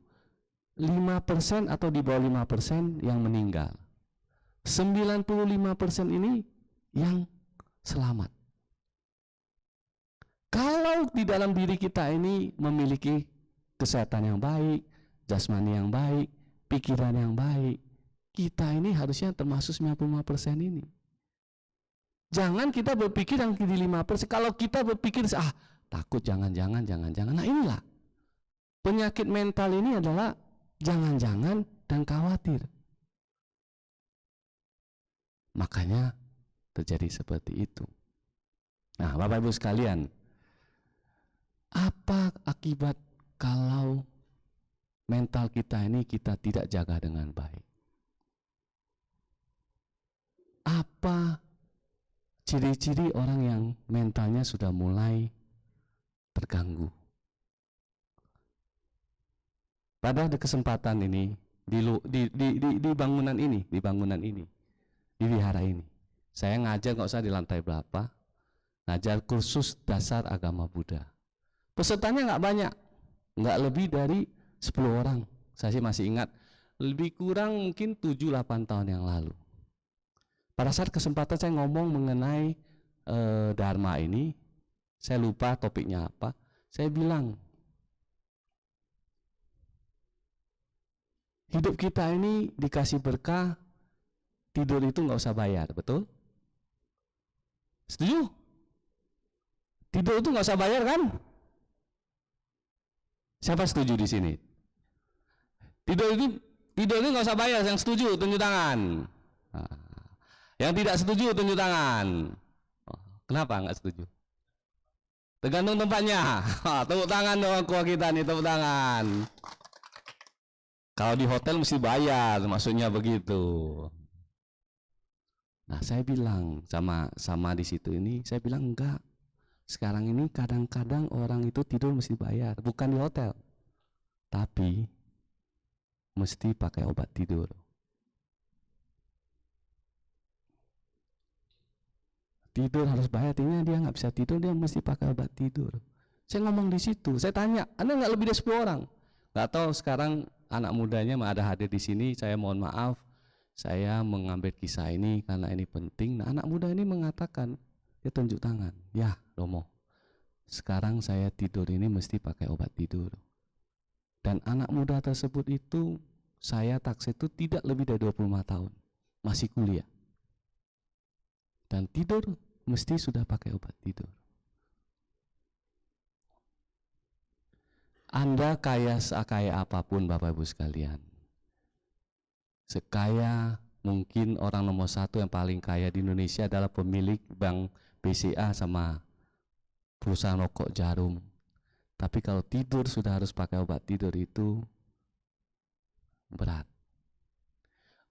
5% atau di bawah 5% yang meninggal. 95% ini yang selamat. Kalau di dalam diri kita ini memiliki kesehatan yang baik, jasmani yang baik, pikiran yang baik, kita ini harusnya termasuk 95% ini. Jangan kita berpikir yang di 5%. Kalau kita berpikir takut jangan-jangan. Nah inilah penyakit mental ini adalah jangan-jangan dan khawatir. Makanya terjadi seperti itu. Nah, Bapak Ibu sekalian, apa akibat kalau mental kita ini kita tidak jaga dengan baik? Apa ciri-ciri orang yang mentalnya sudah mulai terganggu? Pada kesempatan ini, di bangunan ini, di wihara ini, saya ngajar nggak usah di lantai berapa, ngajar kursus dasar agama Buddha. Pesertanya nggak banyak, nggak lebih dari 10 orang. Saya sih masih ingat, lebih kurang mungkin 7-8 tahun yang lalu. Pada saat kesempatan saya ngomong mengenai Dharma ini, saya lupa topiknya apa, saya bilang, hidup kita ini dikasih berkah, tidur itu nggak usah bayar, betul? Setuju? Tidur itu nggak usah bayar kan? Siapa setuju di sini? Tidur itu nggak usah bayar. Yang setuju tunjuk tangan. Nah, yang tidak setuju tunjuk tangan. Kenapa nggak setuju? Tergantung tempatnya. Tepuk tangan dong kita nih, tepuk tangan. Kalau di hotel mesti bayar, maksudnya begitu. Nah, saya bilang sama di situ ini, saya bilang enggak. Sekarang ini kadang-kadang orang itu tidur mesti bayar, bukan di hotel, tapi mesti pakai obat tidur. Tidur harus bayar, artinya dia nggak bisa tidur, dia mesti pakai obat tidur. Saya ngomong di situ, saya tanya, Anda nggak lebih dari 10 orang? Nggak tahu sekarang anak mudanya ada hadir di sini, saya mohon maaf, saya mengambil kisah ini karena ini penting. Nah, anak muda ini mengatakan, dia tunjuk tangan, ya Romo, sekarang saya tidur ini mesti pakai obat tidur. Dan anak muda tersebut itu, saya taksir itu tidak lebih dari 25 tahun, masih kuliah. Dan tidur mesti sudah pakai obat tidur. Anda kaya sekaya apapun Bapak Ibu sekalian, sekaya mungkin orang nomor satu yang paling kaya di Indonesia adalah pemilik bank BCA sama perusahaan rokok Jarum. Tapi kalau tidur sudah harus pakai obat tidur, itu berat.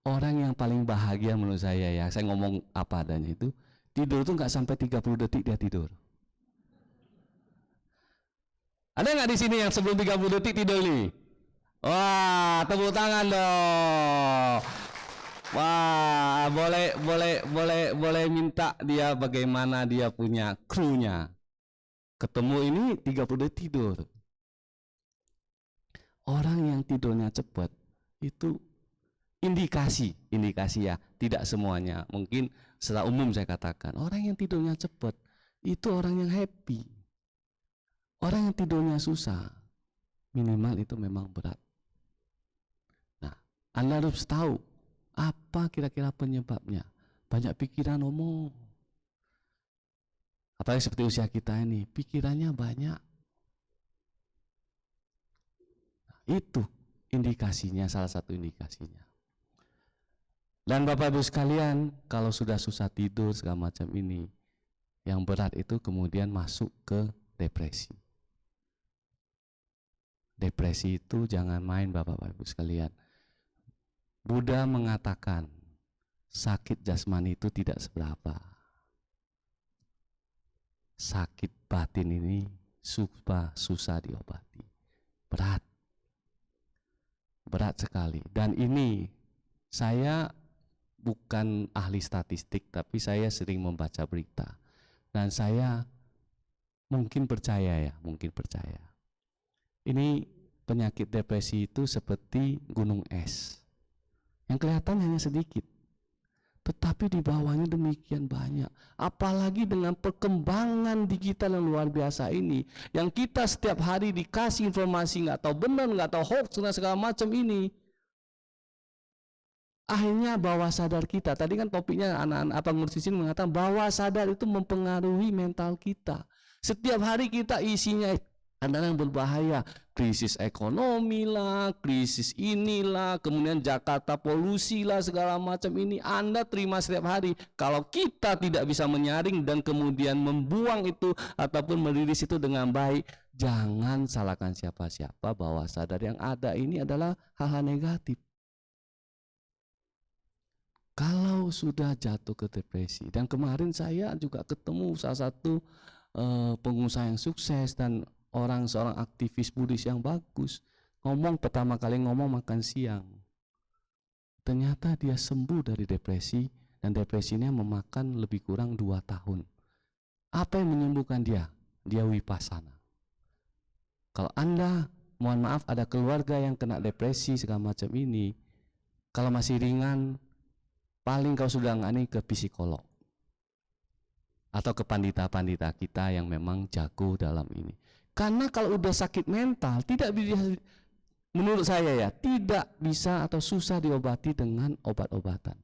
Orang yang paling bahagia menurut saya ya, saya ngomong apa adanya, itu tidur itu nggak sampai 30 detik dia tidur. Ada nggak di sini yang sebelum 30 detik tidur nih? Wah, tepuk tangan dong. Wah, boleh minta dia bagaimana dia punya krunya. Ketemu ini 30 detik tidur. Orang yang tidurnya cepat itu indikasi ya, tidak semuanya. Mungkin secara umum saya katakan, orang yang tidurnya cepat itu orang yang happy. Orang yang tidurnya susah, minimal itu memang berat. Nah, Anda harus tahu apa kira-kira penyebabnya. Banyak pikiran omong. Apalagi seperti usia kita ini, pikirannya banyak. Nah, itu indikasinya, salah satu indikasinya. Dan Bapak Ibu sekalian, kalau sudah susah tidur segala macam ini, yang berat itu kemudian masuk ke depresi. Depresi itu jangan main Bapak Ibu sekalian. Buddha mengatakan sakit jasmani itu tidak seberapa. Sakit batin ini susah diobati. Berat. Berat sekali. Dan ini saya bukan ahli statistik, tapi saya sering membaca berita. Dan saya mungkin percaya. Ini penyakit depresi itu seperti gunung es. Yang kelihatan hanya sedikit. Tetapi di bawahnya demikian banyak. Apalagi dengan perkembangan digital yang luar biasa ini. Yang kita setiap hari dikasih informasi nggak tahu benar, nggak tahu hoax, dan segala macam ini. Akhirnya bawah sadar kita, tadi kan topiknya anak-anak apa ngursisin mengatakan bawah sadar itu mempengaruhi mental kita. Setiap hari kita isinya ada yang berbahaya, krisis ekonomi lah, krisis inilah, kemudian Jakarta polusi lah, segala macam ini Anda terima setiap hari. Kalau kita tidak bisa menyaring dan kemudian membuang itu ataupun merilis itu dengan baik, jangan salahkan siapa-siapa. Bawah sadar yang ada ini adalah hal-hal negatif. Kalau sudah jatuh ke depresi, dan kemarin saya juga ketemu salah satu pengusaha yang sukses dan seorang aktivis Buddhis yang bagus, pertama kali ngomong makan siang. Ternyata dia sembuh dari depresi, dan depresinya memakan lebih kurang 2 tahun. Apa yang menyembuhkan dia? Dia vipassana. Kalau Anda, mohon maaf, ada keluarga yang kena depresi segala macam ini, kalau masih ringan, paling kau sudah ngani ke psikolog atau ke pandita-pandita kita yang memang jago dalam ini. Karena kalau udah sakit mental, tidak bisa, menurut saya ya, tidak bisa atau susah diobati dengan obat-obatan.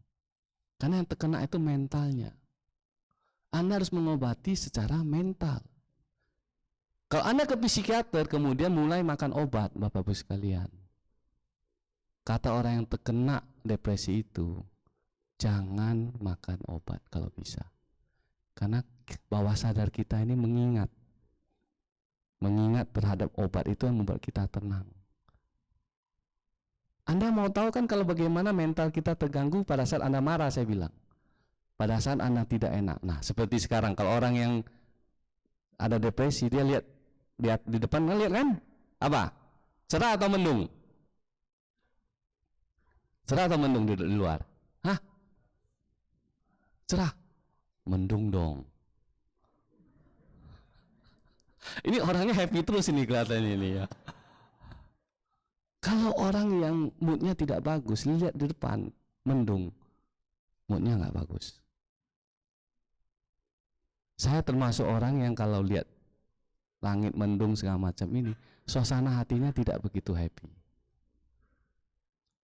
Karena yang terkena itu mentalnya. Anda harus mengobati secara mental. Kalau Anda ke psikiater kemudian mulai makan obat, Bapak Ibu sekalian, kata orang yang terkena depresi itu, jangan makan obat kalau bisa. Karena bawah sadar kita ini mengingat terhadap obat itu yang membuat kita tenang. Anda mau tahu kan kalau bagaimana mental kita terganggu pada saat Anda marah, saya bilang. Pada saat Anda tidak enak. Nah, seperti sekarang kalau orang yang ada depresi, dia lihat di depan, lihat kan? Apa? Cerah atau mendung? Cerah atau mendung di luar? Hah? Cerah, mendung dong. Ini orangnya happy terus ini kelihatannya ini ya. Kalau orang yang moodnya tidak bagus, lihat di depan mendung, moodnya nggak bagus. Saya termasuk orang yang kalau lihat langit mendung segala macam ini, suasana hatinya tidak begitu happy.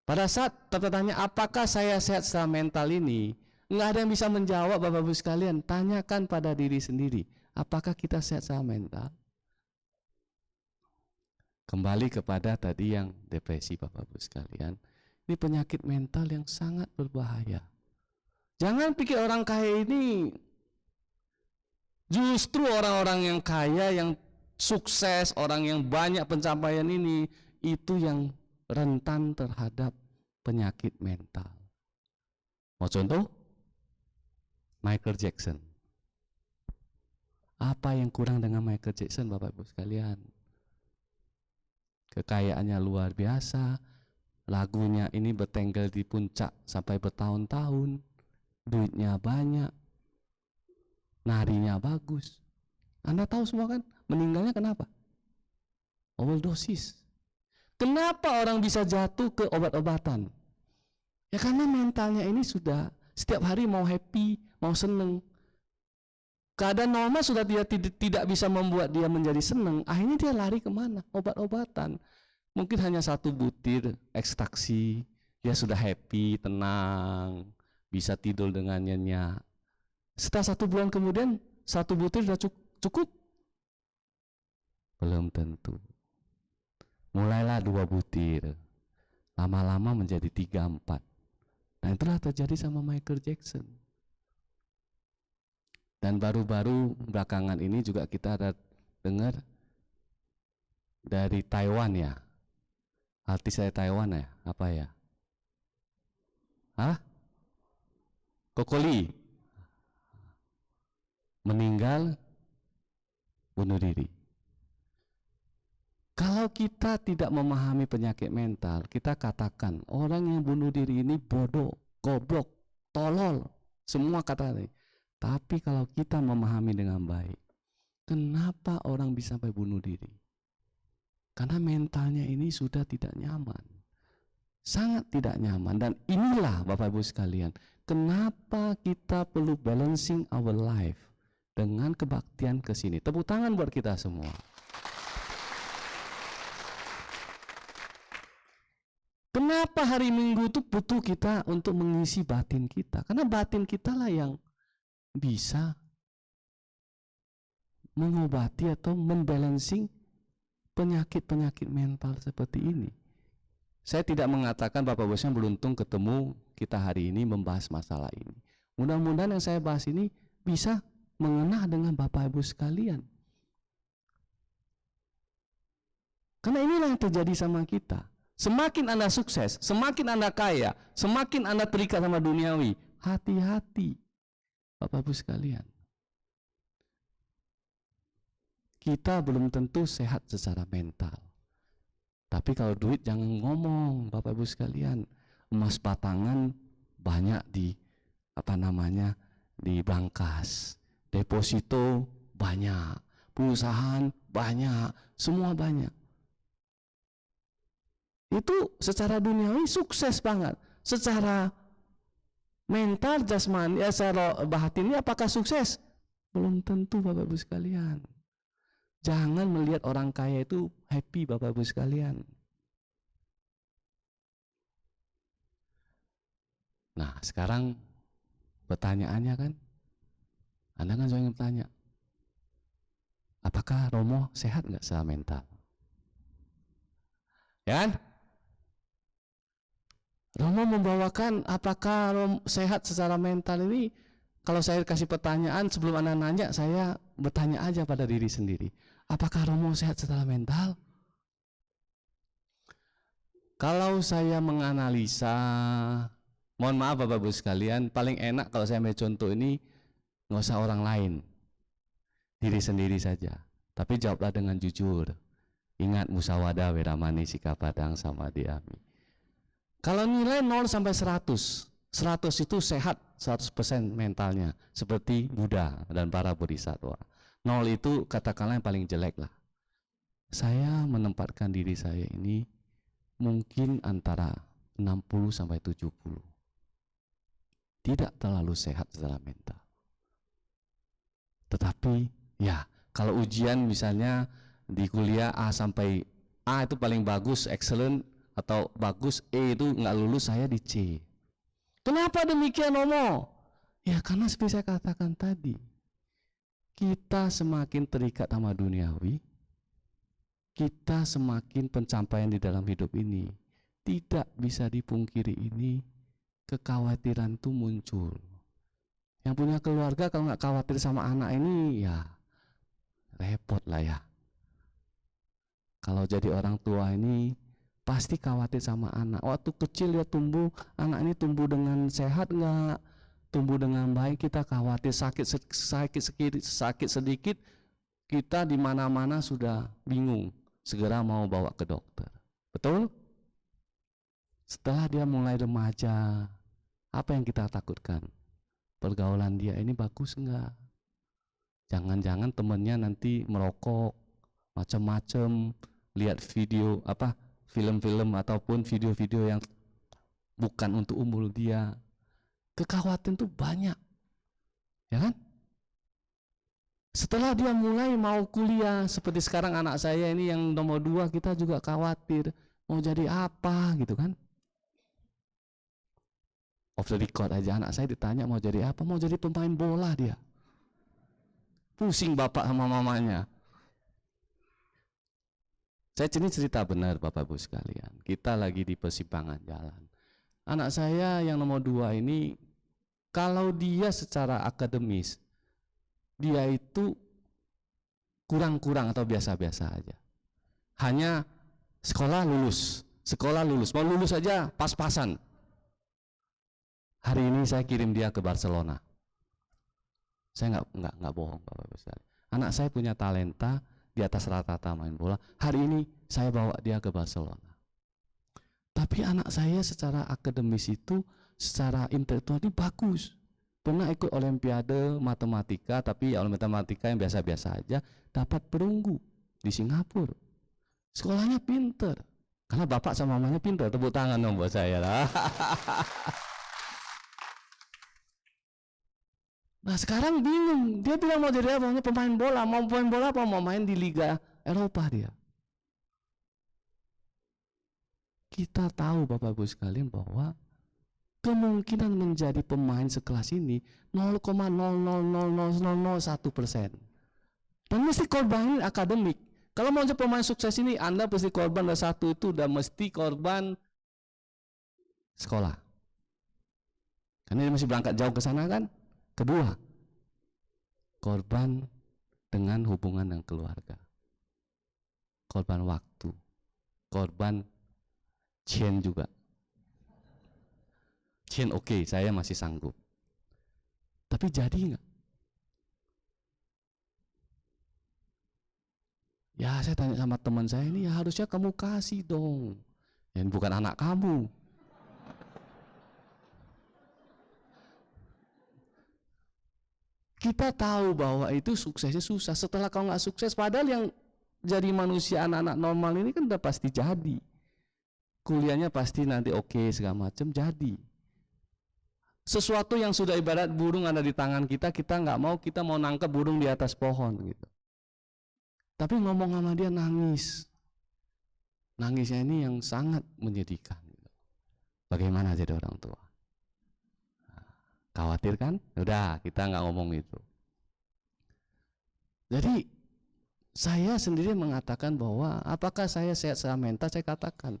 Pada saat tertanya apakah saya sehat secara mental ini, nggak ada yang bisa menjawab. Bapak Ibu sekalian, tanyakan pada diri sendiri, apakah kita sehat secara mental? Kembali kepada tadi yang depresi Bapak Ibu sekalian, ini penyakit mental yang sangat berbahaya. Jangan pikir orang kaya ini, justru orang-orang yang kaya, yang sukses, orang yang banyak pencapaian ini, itu yang rentan terhadap penyakit mental. Mau contoh? Michael Jackson. Apa yang kurang dengan Michael Jackson Bapak Ibu sekalian? Kekayaannya luar biasa, lagunya ini bertengger di puncak sampai bertahun-tahun, duitnya banyak, narinya bagus. Anda tahu semua kan, meninggalnya kenapa? Overdosis. Kenapa orang bisa jatuh ke obat-obatan? Ya karena mentalnya ini sudah setiap hari mau happy, mau seneng. Keadaan normal sudah tidak bisa membuat dia menjadi senang. Akhirnya dia lari kemana? Obat-obatan. Mungkin hanya 1 butir ekstraksi, dia sudah happy, tenang, bisa tidur dengan nyenyak. Setelah 1 bulan kemudian, 1 butir sudah cukup? Belum tentu. Mulailah 2 butir, lama-lama menjadi 3, 4. Nah itulah terjadi sama Michael Jackson. Dan baru-baru belakangan ini juga kita ada dengar dari Taiwan ya, artis dari Taiwan ya, apa ya? Kokoli meninggal bunuh diri. Kalau kita tidak memahami penyakit mental, kita katakan orang yang bunuh diri ini bodoh, goblok, tolol, semua kata ini. Tapi kalau kita memahami dengan baik, kenapa orang bisa sampai bunuh diri? Karena mentalnya ini sudah tidak nyaman, sangat tidak nyaman. Dan inilah Bapak Ibu sekalian, kenapa kita perlu balancing our life dengan kebaktian ke sini. Tepuk tangan buat kita semua. Kenapa hari Minggu itu butuh kita untuk mengisi batin kita? Karena batin kita lah yang bisa mengobati atau membalancing penyakit-penyakit mental seperti ini. Saya tidak mengatakan Bapak Ibu yang beruntung ketemu kita hari ini membahas masalah ini. Mudah-mudahan yang saya bahas ini bisa mengena dengan Bapak Ibu sekalian. Karena inilah yang terjadi sama kita. Semakin Anda sukses, semakin Anda kaya, semakin Anda terikat sama duniawi, hati-hati Bapak Ibu sekalian. Kita belum tentu sehat secara mental. Tapi kalau duit jangan ngomong Bapak Ibu sekalian. Emas batangan banyak di di Brankas. Deposito banyak, perusahaan banyak, semua banyak. Itu secara duniawi sukses banget. Secara mental, jasmani, secara batinnya apakah sukses? Belum tentu Bapak Ibu sekalian. Jangan melihat orang kaya itu happy Bapak Ibu sekalian. Nah sekarang pertanyaannya kan, Anda kan sering bertanya, apakah Romo sehat nggak secara mental? Ya kan? Romo membawakan apakah Romo sehat secara mental ini. Kalau saya kasih pertanyaan sebelum Anda nanya, saya bertanya aja pada diri sendiri, apakah Romo sehat secara mental? Kalau saya menganalisa, mohon maaf Bapak Ibu sekalian, paling enak kalau saya ambil contoh ini nggak usah orang lain, diri sendiri saja. Tapi jawablah dengan jujur. Ingat musawadah wedamani sikap padang sama diami. Kalau nilai 0 sampai 100, 100 itu sehat 100% mentalnya, seperti Buddha dan para bodhisattva. 0 itu katakanlah yang paling jelek lah. Saya menempatkan diri saya ini mungkin antara 60 sampai 70. Tidak terlalu sehat secara mental. Tetapi ya, kalau ujian misalnya di kuliah A sampai A itu paling bagus, excellent, atau bagus, E itu nggak lulus, saya di C. Kenapa demikian Romo? Ya karena seperti saya katakan tadi, kita semakin terikat sama duniawi, kita semakin pencapaian di dalam hidup ini, tidak bisa dipungkiri ini, kekhawatiran itu muncul. Yang punya keluarga kalau nggak khawatir sama anak ini, ya repot lah ya. Kalau jadi orang tua ini pasti khawatir sama anak. Waktu kecil dia tumbuh, anak ini tumbuh dengan sehat nggak, tumbuh dengan baik, kita khawatir. Sakit sedikit, kita di mana-mana sudah bingung, segera mau bawa ke dokter. Betul? Setelah dia mulai remaja, apa yang kita takutkan? Pergaulan dia ini bagus enggak? Jangan-jangan temennya nanti merokok, macam-macam, lihat video film-film ataupun video-video yang bukan untuk umur dia. Kekhawatiran itu banyak, ya kan? Setelah dia mulai mau kuliah, seperti sekarang anak saya ini yang nomor 2, kita juga khawatir mau jadi apa gitu kan? Off the record aja, anak saya ditanya mau jadi apa, mau jadi pemain bola dia. Pusing bapak sama mamanya. Saya ini cerita benar Bapak Ibu sekalian. Kita lagi di persimpangan jalan. Anak saya yang nomor 2 ini, kalau dia secara akademis, dia itu kurang-kurang atau biasa-biasa aja. Hanya sekolah lulus, mau lulus aja pas-pasan. Hari ini saya kirim dia ke Barcelona. Saya nggak bohong Bapak Ibu sekalian. Anak saya punya talenta di atas rata-rata main bola. Hari ini saya bawa dia ke Barcelona. Tapi anak saya secara akademis itu, secara intelektual ini bagus. Pernah ikut olimpiade matematika, tapi ya matematika yang biasa-biasa aja, dapat perunggu di Singapura. Sekolahnya pinter, karena bapak sama mamanya pinter. Tepuk tangan dong buat saya lah. Nah sekarang bingung, dia bilang mau jadi apa? Mau pemain bola apa? Mau main di Liga Eropa dia. Kita tahu Bapak Ibu sekalian bahwa kemungkinan menjadi pemain sekelas ini 0,0000001%. Dan mesti korbanin akademik. Kalau mau jadi pemain sukses ini, Anda pasti korban. Dan satu itu udah mesti korban sekolah. Karena dia masih berangkat jauh ke sana kan. Kedua, korban dengan hubungan dengan keluarga. Korban waktu. Korban Chen juga. Chen oke, saya masih sanggup. Tapi jadi enggak? Ya saya tanya sama teman saya ini, ya harusnya kamu kasih dong. Ya bukan anak kamu. Kita tahu bahwa itu suksesnya susah. Setelah kau nggak sukses, padahal yang jadi manusia anak-anak normal ini kan udah pasti jadi. Kuliahnya pasti nanti oke, segala macam jadi. Sesuatu yang sudah ibarat burung ada di tangan kita, kita nggak mau, kita mau nangkep burung di atas pohon gitu. Tapi ngomong sama dia nangis. Nangisnya ini yang sangat menyedihkan. Bagaimana jadi orang tua? Khawatir kan? Udah, kita nggak ngomong itu. Jadi saya sendiri mengatakan bahwa apakah saya sehat secara mental? Saya katakan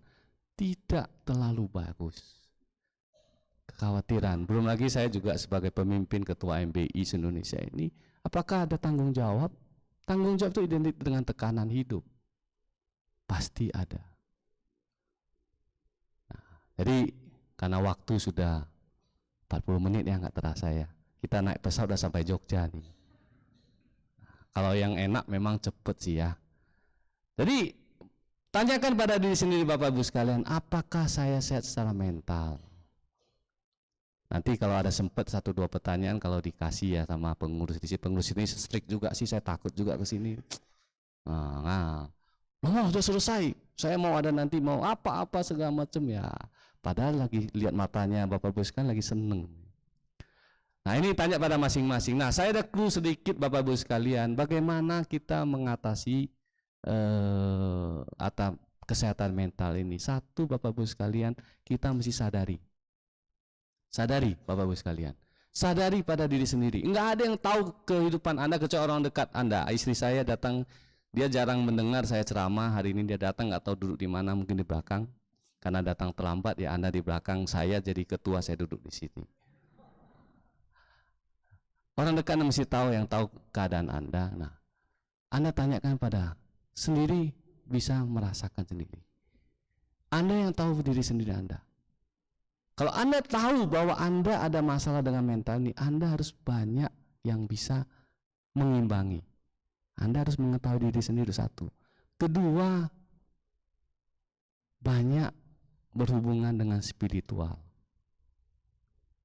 tidak terlalu bagus. Kekhawatiran. Belum lagi saya juga sebagai pemimpin ketua MBI se-Indonesia ini, apakah ada tanggung jawab? Tanggung jawab itu identik dengan tekanan hidup. Pasti ada. Nah, jadi karena waktu sudah 40 menit ya nggak terasa ya. Kita naik pesawat udah sampai Jogja nih. Kalau yang enak memang cepet sih ya. Jadi tanyakan pada diri sendiri Bapak Ibu sekalian, apakah saya sehat secara mental? Nanti kalau ada sempat 1-2 pertanyaan kalau dikasih ya sama pengurus di sini. Pengurus ini strict juga sih, saya takut juga ke sini. Sudah selesai. Saya mau ada nanti mau apa-apa segala macam ya. Padahal lagi lihat matanya Bapak Ibu sekalian lagi seneng. Nah ini tanya pada masing-masing. Nah saya ada clue sedikit Bapak Ibu sekalian, bagaimana kita mengatasi atau kesehatan mental ini. Satu Bapak Ibu sekalian, kita mesti sadari Bapak Ibu sekalian, sadari pada diri sendiri. Enggak ada yang tahu kehidupan Anda kecuali orang dekat Anda. Istri saya datang Dia jarang mendengar saya ceramah. Hari ini dia datang, nggak tahu duduk di mana, mungkin di belakang. Karena datang terlambat, ya Anda di belakang, saya jadi ketua, saya duduk di sini. Orang dekat mesti tahu, yang tahu keadaan Anda. Nah, Anda tanyakan pada sendiri, bisa merasakan sendiri. Anda yang tahu diri sendiri Anda. Kalau Anda tahu bahwa Anda ada masalah dengan mental ini, Anda harus banyak yang bisa mengimbangi. Anda harus mengetahui diri sendiri, satu. Kedua, banyak berhubungan dengan spiritual.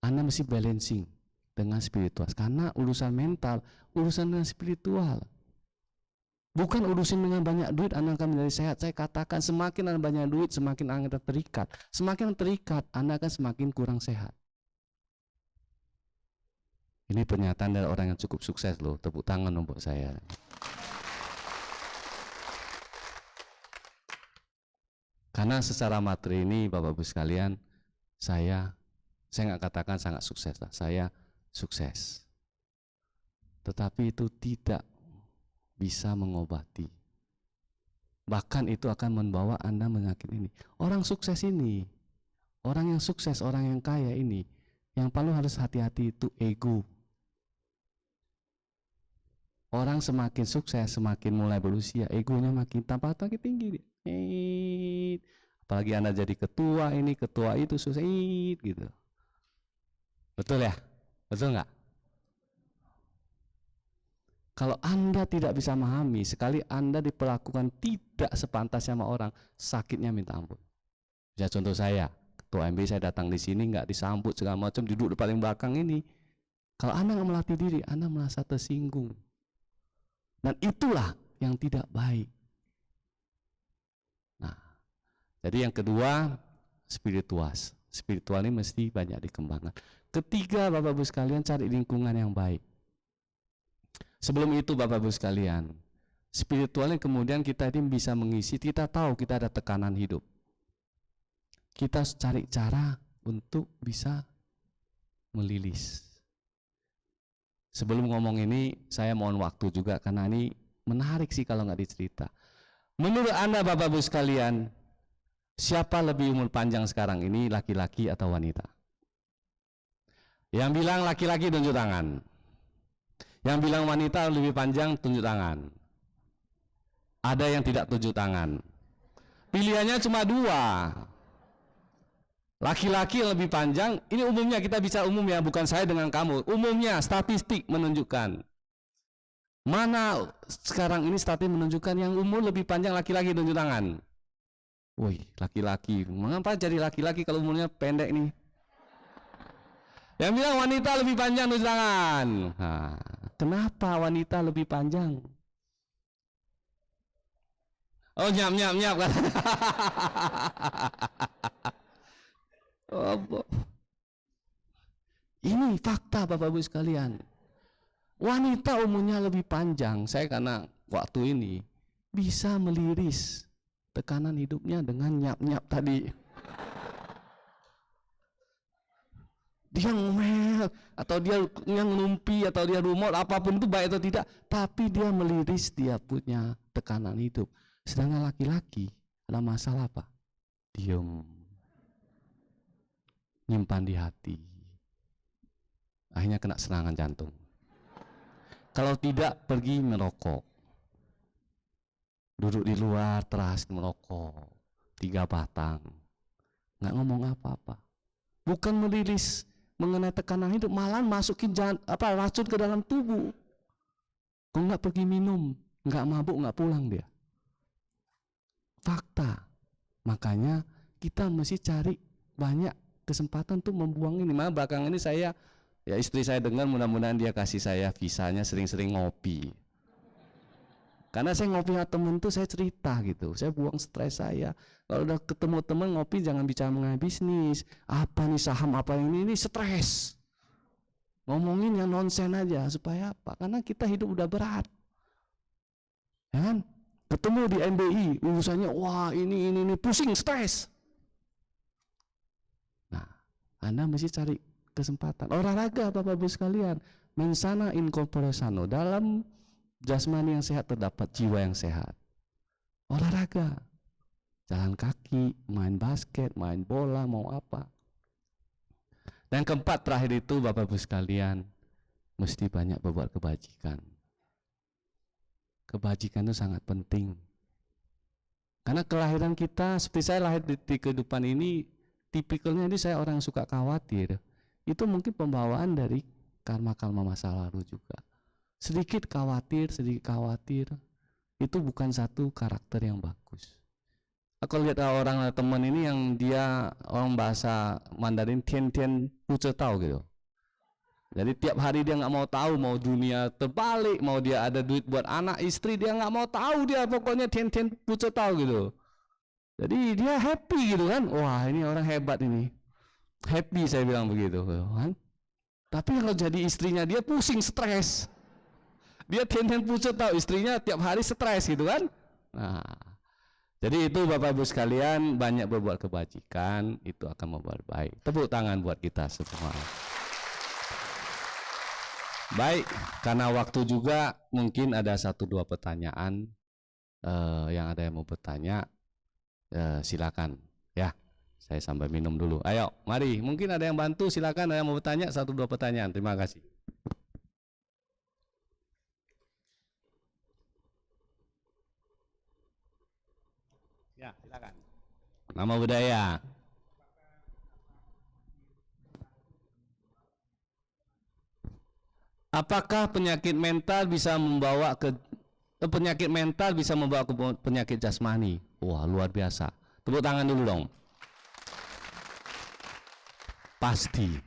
Anda mesti balancing dengan spiritual. Karena urusan mental, urusan dengan spiritual. Bukan urusin dengan banyak duit Anda akan menjadi sehat. Saya katakan semakin Anda banyak duit, semakin Anda terikat. Semakin terikat, Anda akan semakin kurang sehat. Ini pernyataan dari orang yang cukup sukses loh. Tepuk tangan untuk saya. Karena secara materi ini Bapak Ibu sekalian, saya nggak katakan sangat sukses lah. Saya sukses. Tetapi itu tidak bisa mengobati. Bahkan itu akan membawa Anda menyakit ini. Orang sukses ini, orang yang sukses, orang yang kaya ini, yang paling harus hati-hati itu ego. Orang semakin sukses, semakin mulai berusia, egonya makin tambah tinggi. Apalagi Anda jadi ketua ini, ketua itu, susah gitu. Betul ya? Betul nggak? Kalau Anda tidak bisa memahami, sekali Anda diperlakukan tidak sepantasnya sama orang, sakitnya minta ampun. Ya contoh saya, ketua MB saya datang di sini nggak disambut segala macam, duduk di paling belakang ini. Kalau Anda nggak melatih diri, Anda merasa tersinggung. Dan itulah yang tidak baik. Nah, jadi yang kedua, spiritual. Spiritual ini mesti banyak dikembangkan. Ketiga, Bapak Ibu sekalian, cari lingkungan yang baik. Sebelum itu Bapak Ibu sekalian, spiritualnya kemudian kita ini bisa mengisi, kita tahu kita ada tekanan hidup. Kita harus cari cara untuk bisa melilis. Sebelum ngomong ini, saya mohon waktu juga karena ini menarik sih kalau nggak dicerita. Menurut Anda Bapak Ibu sekalian, siapa lebih umur panjang sekarang ini, laki-laki atau wanita? Yang bilang laki-laki tunjuk tangan. Yang bilang wanita lebih panjang tunjuk tangan. Ada yang tidak tunjuk tangan. Pilihannya cuma dua. Laki-laki yang lebih panjang, ini umumnya, kita bicara umum ya, bukan saya dengan kamu. Umumnya statistik menunjukkan. Mana sekarang ini statistik menunjukkan yang umur lebih panjang laki-laki tunjuk tangan. Woi, laki-laki. Mengapa jadi laki-laki kalau umurnya pendek nih? Yang bilang wanita lebih panjang tunjuk tangan. Nah, kenapa wanita lebih panjang? Oh, nyap. Ini fakta Bapak Ibu sekalian. Wanita umumnya lebih panjang. Saya karena waktu ini bisa meliris tekanan hidupnya dengan nyap-nyap tadi. Dia ngomel atau dia ngelumpi atau dia rumor, apapun itu baik atau tidak, tapi dia meliris, dia punya tekanan hidup. Sedangkan laki-laki ada masalah apa? Diam, nyimpan di hati, akhirnya kena serangan jantung. Kalau tidak, pergi merokok, duduk di luar teras merokok 3 batang, nggak ngomong apa-apa, bukan merilis mengenai tekanan hidup, malah masukin racun ke dalam tubuh. Kok nggak pergi minum, nggak mabuk, nggak pulang dia. Fakta. Makanya kita mesti cari banyak kesempatan untuk membuang ini. Malah belakangan ini saya, ya istri saya dengar, mudah-mudahan dia kasih saya visanya sering-sering ngopi. Karena saya ngopi sama temen tuh saya cerita gitu, saya buang stres saya. Kalau udah ketemu temen ngopi jangan bicara mengenai bisnis, apa nih saham, apa ini stres. Ngomongin yang nonsen aja, supaya apa? Karena kita hidup udah berat. Ya kan? Ketemu di MBI, urusannya wah ini pusing, stres. Nah, Anda mesti cari kesempatan. Olahraga Bapak Ibu sekalian, mensana in corpore sano, dalam jasmani yang sehat terdapat jiwa yang sehat. Olahraga, jalan kaki, main basket, main bola, mau apa. Dan keempat terakhir itu Bapak Ibu sekalian, mesti banyak berbuat kebajikan. Kebajikan itu sangat penting. Karena kelahiran kita, seperti saya lahir di kehidupan ini, tipikalnya ini saya orang yang suka khawatir. Itu mungkin pembawaan dari karma-karma masa lalu juga. Sedikit khawatir, itu bukan satu karakter yang bagus. Aku lihat orang teman ini yang dia orang bahasa Mandarin tian-tian tahu gitu. Jadi tiap hari dia nggak mau tahu, mau dunia terbalik, mau dia ada duit buat anak istri, dia nggak mau tahu, dia pokoknya tian-tian tahu gitu. Jadi dia happy gitu kan, wah ini orang hebat ini, happy saya bilang begitu kan. Tapi kalau jadi istrinya dia pusing, stres, dia tian-tian tahu, istrinya tiap hari stres gitu kan. Nah, jadi itu Bapak Ibu sekalian, banyak berbuat kebajikan, itu akan membuat baik. Tepuk tangan buat kita semua. Baik, karena waktu juga mungkin ada 1-2 pertanyaan yang ada yang mau bertanya, silakan ya. Saya sambil minum dulu. Ayo, mari. Mungkin ada yang bantu, silakan. Ada yang mau bertanya 1-2 pertanyaan. Terima kasih. Ya, silakan. Nama budaya. Apakah penyakit mental bisa membawa ke penyakit jasmani? Wah, luar biasa. Tepuk tangan dulu dong. Pasti.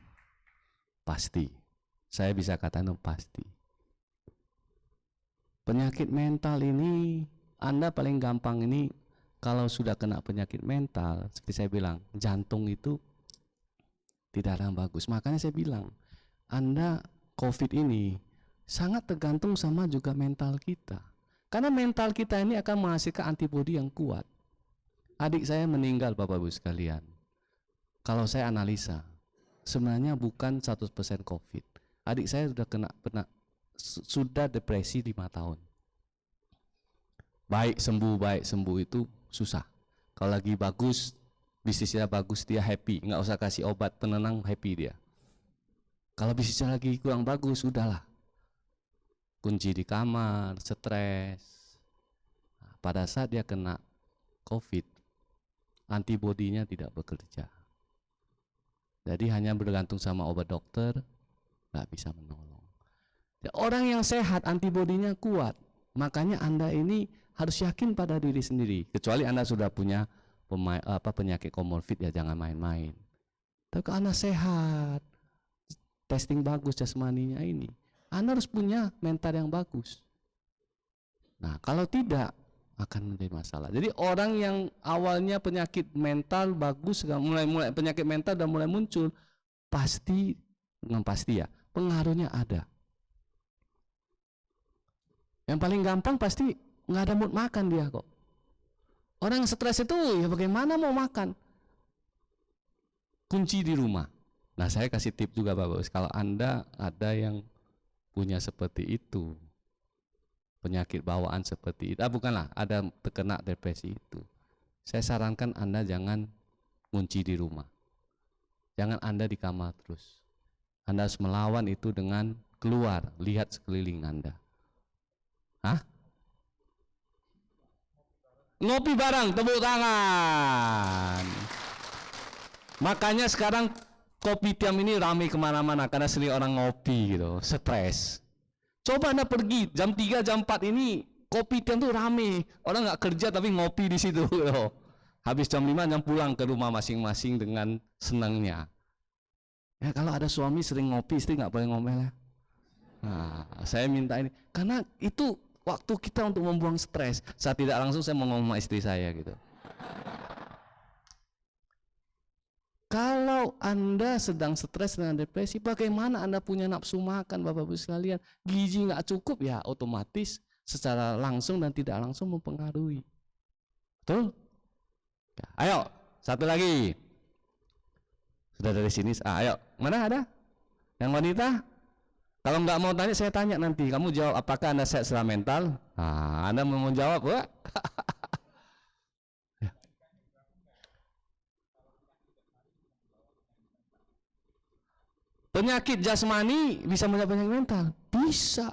Saya bisa katakan pasti. Penyakit mental ini, Anda paling gampang ini kalau sudah kena penyakit mental, seperti saya bilang, jantung itu tidak ada yang bagus. Makanya saya bilang, Anda COVID ini sangat tergantung sama juga mental kita. Karena mental kita ini akan menghasilkan antibodi yang kuat. Adik saya meninggal Bapak Ibu sekalian. Kalau saya analisa, sebenarnya bukan 100% COVID. Adik saya sudah sudah depresi 5 tahun. Baik sembuh itu susah. Kalau lagi bagus, bisnisnya bagus, dia happy, nggak usah kasih obat penenang, happy dia. Kalau bisnisnya lagi kurang bagus, udahlah. Kunci di kamar, stres. Nah, pada saat dia kena COVID, antibodinya tidak bekerja. Jadi hanya bergantung sama obat dokter, nggak bisa menolong. Orang yang sehat, antibodinya kuat. Makanya Anda ini harus yakin pada diri sendiri. Kecuali Anda sudah punya penyakit komorbid, ya jangan main-main. Tapi kalau Anda sehat, testing bagus jasmaninya ini, Anda harus punya mental yang bagus. Nah, kalau tidak akan menjadi masalah. Jadi orang yang awalnya penyakit mental bagus, mulai penyakit mental dan mulai muncul, pasti ya, pengaruhnya ada. Yang paling gampang pasti nggak ada mood makan dia kok. Orang yang stres itu ya bagaimana mau makan? Kunci di rumah. Nah, saya kasih tip juga Bapak, kalau Anda ada yang punya seperti itu, penyakit bawaan seperti itu, bukanlah, ada terkena depresi itu, saya sarankan Anda jangan kunci di rumah. Jangan Anda di kamar terus. Anda harus melawan itu dengan keluar, lihat sekeliling Anda. Hah? Ngopi bareng, tepuk tangan. Makanya sekarang Kopitiam ini ramai kemana-mana karena sering orang ngopi gitu, stres. Coba Anda pergi jam 3, jam 4 ini Kopitiam tuh ramai, orang nggak kerja tapi ngopi di situ gitu. Habis jam 5 jam pulang ke rumah masing-masing dengan senangnya. Ya kalau ada suami sering ngopi, istri nggak boleh ngomel ya. Nah, saya minta ini karena itu waktu kita untuk membuang stres. Saat tidak langsung saya mau ngomong sama istri saya gitu. Kalau Anda sedang stres dengan depresi, bagaimana Anda punya nafsu makan Bapak Ibu sekalian? Gizi nggak cukup ya otomatis secara langsung dan tidak langsung mempengaruhi. Betul? Ya, ayo, satu lagi. Sudah dari sini, ayo. Mana ada? Yang wanita? Kalau nggak mau tanya, saya tanya nanti. Kamu jawab, apakah Anda sehat secara mental? Nah, Anda mau jawab, wah. Penyakit jasmani bisa menyebabkan penyakit mental? Bisa.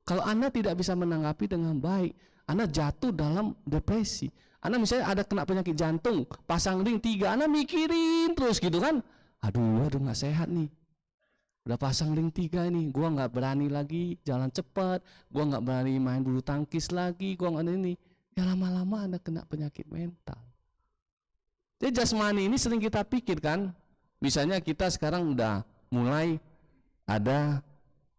Kalau Anda tidak bisa menanggapi dengan baik, Anda jatuh dalam depresi. Anda misalnya ada kena penyakit jantung, pasang ring 3, Anda mikirin terus gitu kan. Aduh nggak sehat nih. Udah pasang ring 3 nih, gua nggak berani lagi jalan cepat, gua nggak berani main bulu tangkis lagi, gua nggak ini. Ya lama-lama Anda kena penyakit mental. Jadi jasmani ini sering kita pikirkan, misalnya kita sekarang udah mulai ada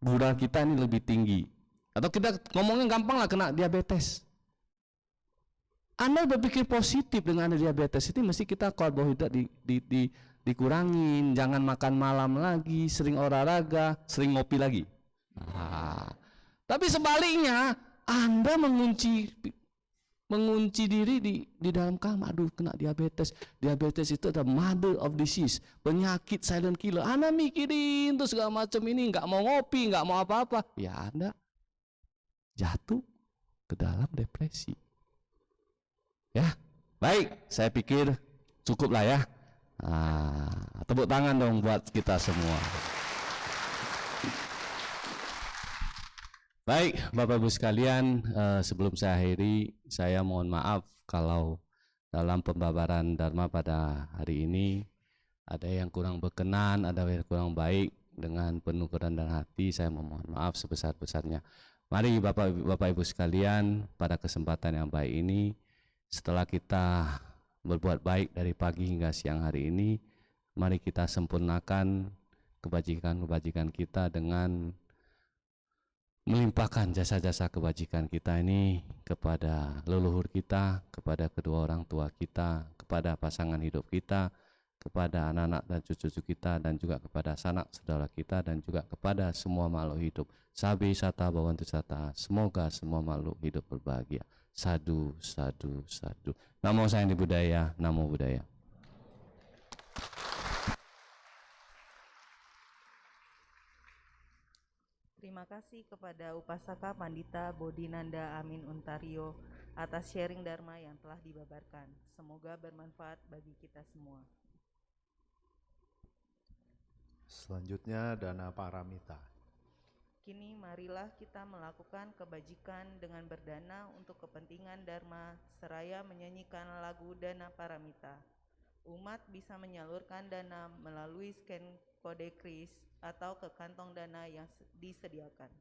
gula kita ini lebih tinggi, atau kita ngomongnya gampang lah, kena diabetes. Anda berpikir positif dengan ada diabetes ini, mesti kita karbohidrat dikurangin, jangan makan malam lagi, sering olahraga, sering ngopi lagi. Tapi sebaliknya, Anda mengunci diri di dalam kamar. Aduh, kena diabetes. Diabetes itu adalah mother of disease, penyakit silent killer. Anda mikirin tuh segala macam ini, nggak mau ngopi, nggak mau apa-apa. Ya Anda jatuh ke dalam depresi. Ya, baik. Saya pikir cukup lah ya. Tepuk tangan dong buat kita semua. Baik, Bapak Ibu sekalian, sebelum saya akhiri, saya mohon maaf kalau dalam pembabaran Dharma pada hari ini ada yang kurang berkenan, ada yang kurang baik. Dengan penuh kerendahan hati saya memohon maaf sebesar-besarnya. Mari Bapak Ibu sekalian, pada kesempatan yang baik ini, setelah kita berbuat baik dari pagi hingga siang hari ini, mari kita sempurnakan kebajikan-kebajikan kita dengan melimpahkan jasa-jasa kebajikan kita ini kepada leluhur kita, kepada kedua orang tua kita, kepada pasangan hidup kita, kepada anak-anak dan cucu-cucu kita, dan juga kepada sanak saudara kita, dan juga kepada semua makhluk hidup. Sabi sata bawantu sata, semoga semua makhluk hidup berbahagia. Sadu, sadu, sadu. Namo Sang Hyang Budaya, Namo Buddhaya.
Terima kasih kepada Upasaka Pandita Bodhinanda Amin Untario atas sharing Dharma yang telah dibabarkan. Semoga bermanfaat bagi kita semua.
Selanjutnya dana paramita.
Kini marilah kita melakukan kebajikan dengan berdana untuk kepentingan Dharma seraya menyanyikan lagu Dana Paramita. Umat bisa menyalurkan dana melalui scan kode kris atau ke kantong dana yang disediakan.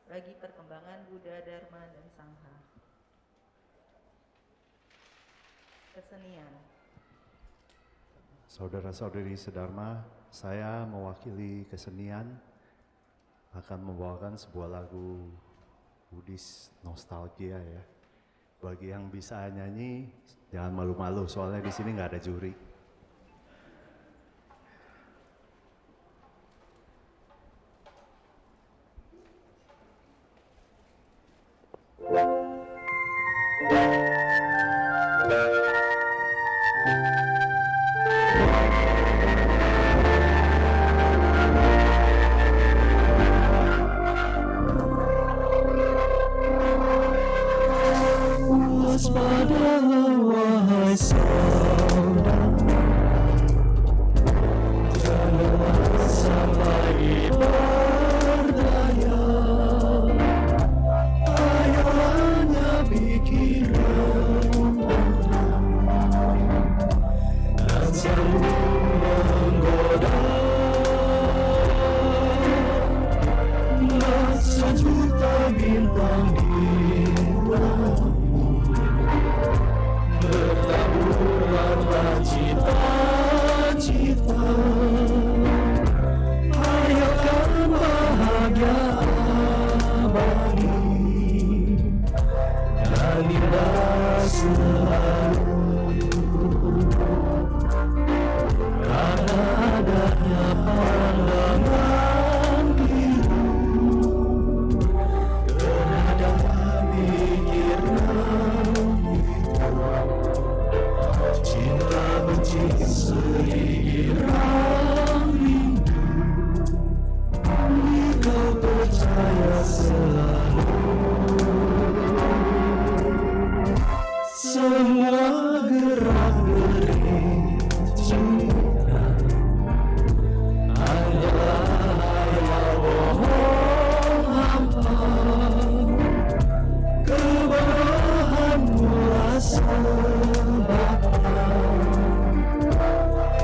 bagi perkembangan Buddha, Dharma, dan Sangha. Kesenian.
Saudara-saudari sedharma, saya mewakili kesenian akan membawakan sebuah lagu Buddhis nostalgia ya. Bagi yang bisa nyanyi, jangan malu-malu soalnya di sini nggak ada juri.
Waspadalah wahai saudara, janganlah sampai diperdaya. Hanya pikiran dan selalu menggoda. Nah, sejuta bintang di bertaburlah cita-cita, hayakan bahagia abadi dan indah selalu. Karena adanya pandangan biru terhadap pikiran, cinta benci seiring rindu, kau percaya selalu. Semua gerak-gerik cinta hanyalah hayal bohong hampa. Kebodohanmu rasa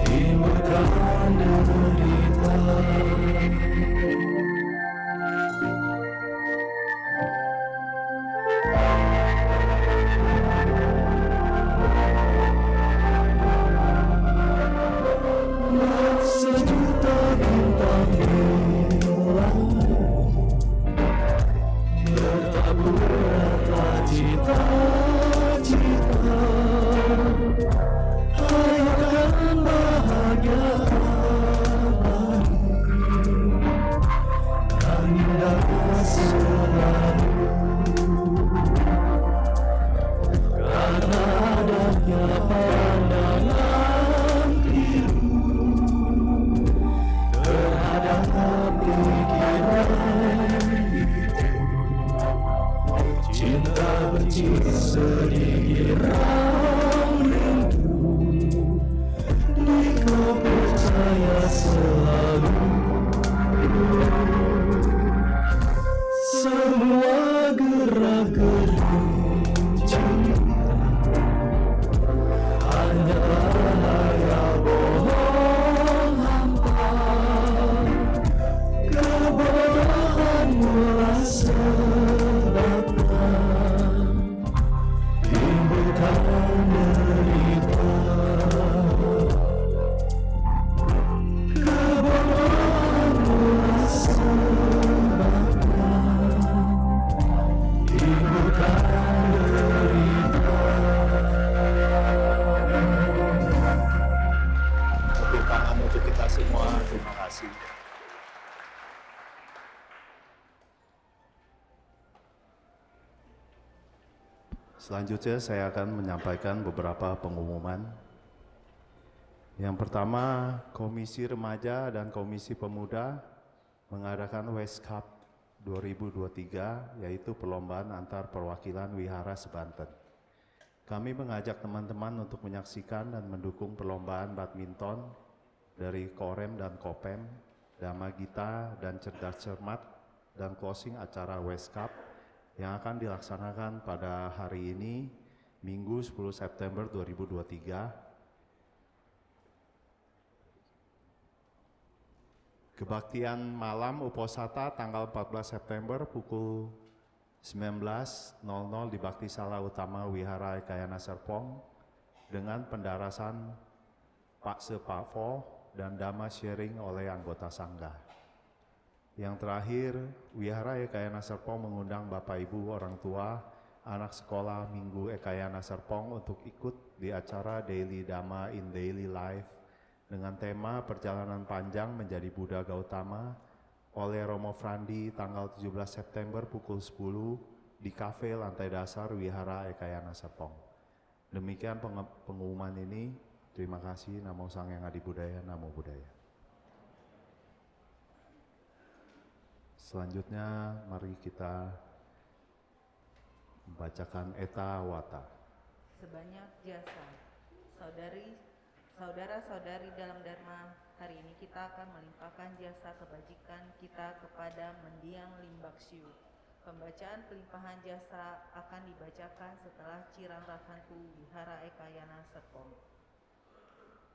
timbulkan derita. Sejuta bintang hilang, bertaburlah cita-cita, hayakan bahagia abadi dan indah selalu. Karena adanya pandangan biru terhadap pikiran itu, cinta benci sedikit rindu, kau percaya selalu. Semua gerak-gerik cinta hanyalah hayal bohong hampa. Kebodohanmu rasa datang timbulkan derita. Kebodohanmu rasa datang timbulkan derita.
Tepuk tangan untuk kita semua, terima kasih. Selanjutnya saya akan menyampaikan beberapa pengumuman. Yang pertama, Komisi Remaja dan Komisi Pemuda mengadakan West Cup 2023, yaitu perlombaan antar perwakilan wihara sebanten. Kami mengajak teman-teman untuk menyaksikan dan mendukung perlombaan badminton dari Korem dan Kopem, Dhamma Gita dan Cerdas Cermat, dan closing acara West Cup yang akan dilaksanakan pada hari ini, Minggu 10 September 2023. Kebaktian malam Uposata tanggal 14 September pukul 19.00 di Bakti Sala Utama Wihara Ekayana Serpong dengan pendarasan Pak Sepavo dan Dhamma sharing oleh anggota Sangga. Yang terakhir, Wihara Ekayana Serpong mengundang Bapak Ibu orang tua anak sekolah Minggu Ekayana Serpong untuk ikut di acara Daily Dhamma in Daily Life dengan tema Perjalanan Panjang Menjadi Buddha Gautama oleh Romo Frandi tanggal 17 September pukul 10 di kafe lantai dasar Wihara Ekayana Serpong. Demikian pengumuman ini. Terima kasih. Namo Sang Hyang Adi Budaya, Namo Buddhaya. Selanjutnya mari kita membacakan Eta Wata.
Sebanyak jasa. Saudara-saudari dalam Dharma, hari ini kita akan melimpahkan jasa kebajikan kita kepada Mendiang Limbaksyu. Pembacaan pelimpahan jasa akan dibacakan setelah Cirang Rakantu Wihara Ekayana Serpong.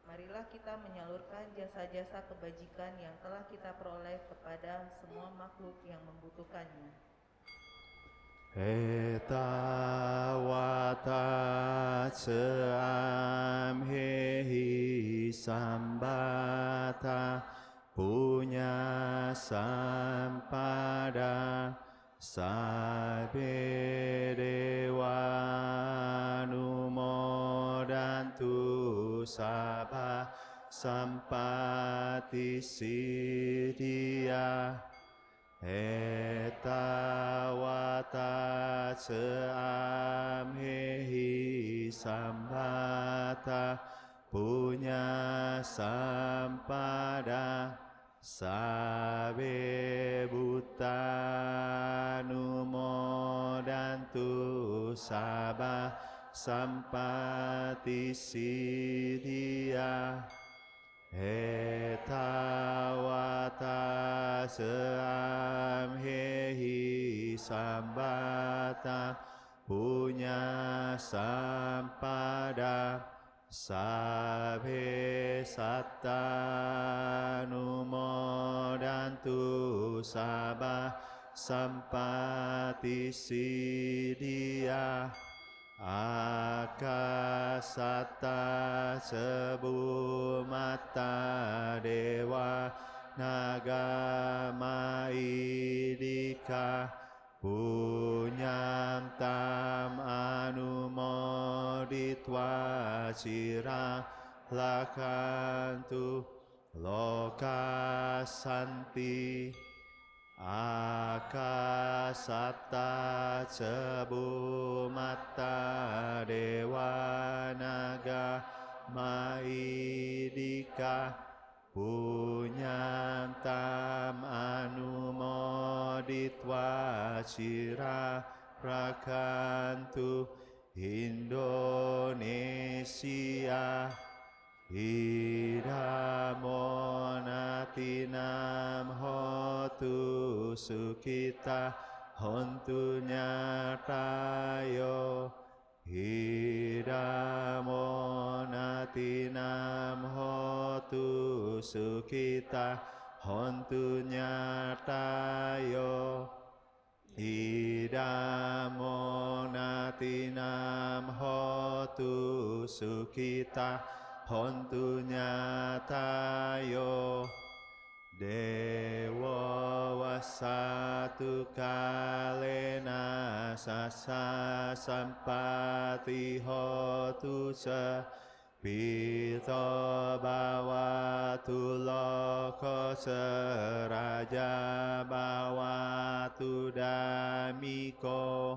Marilah kita menyalurkan jasa-jasa kebajikan yang telah kita peroleh kepada semua makhluk yang membutuhkannya.
Eta wata seam hehi sambata punya sampada sabe dewa numodantu sabha sampati siddhya. Eta wata seam hehi sambata punya sampada sabe buta numodantu sabha sampati siddhya. Eta wata seam hehi sambata punya sampada sabe satta numodantu sabha sampati siddhya. Akasata sebumata dewa naga maidika punyam tam anumoditwa cira lakantu lokasanti. Akasata sebumata dewa naga maidika punyam tam anumoditwa cira prakantu Indonesia. Idamo natinam hotu sukita hontu nyatayo. Idamo natinam hotu sukita hontu nyatayo. Idamo natinam hotu sukita hontu nyatayo. Dewa wasatu kalena sasa sampati hotu se pito bawatu loko seraja bawatu damiko.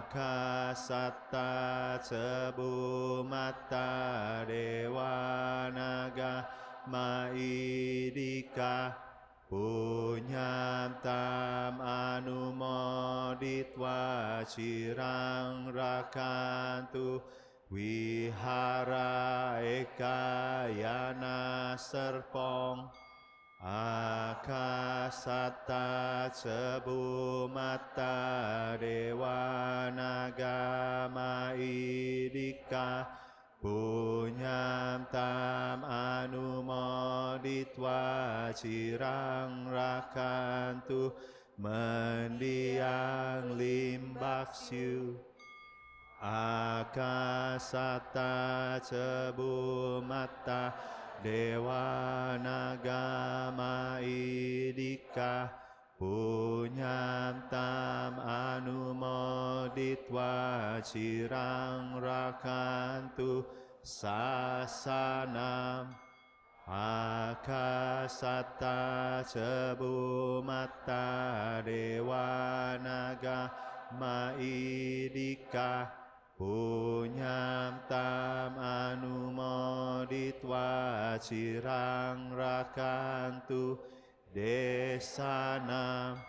Akasata sebumata dewa naga maidika punyam tam anumoditwa cirang rakantu Wihara Ekayana Serpong. Akasata sebumata dewa naga maidika punyam tam anumoditwa ditwa cirang rakantu mendiang limbaksiu akasata cebu mata dewa nagama idika punyam tam anumoditwa cirang rakantu sasanam akasata cebu mata dewa nagama idika punyam tam anumoditwa cirang rakantu desanam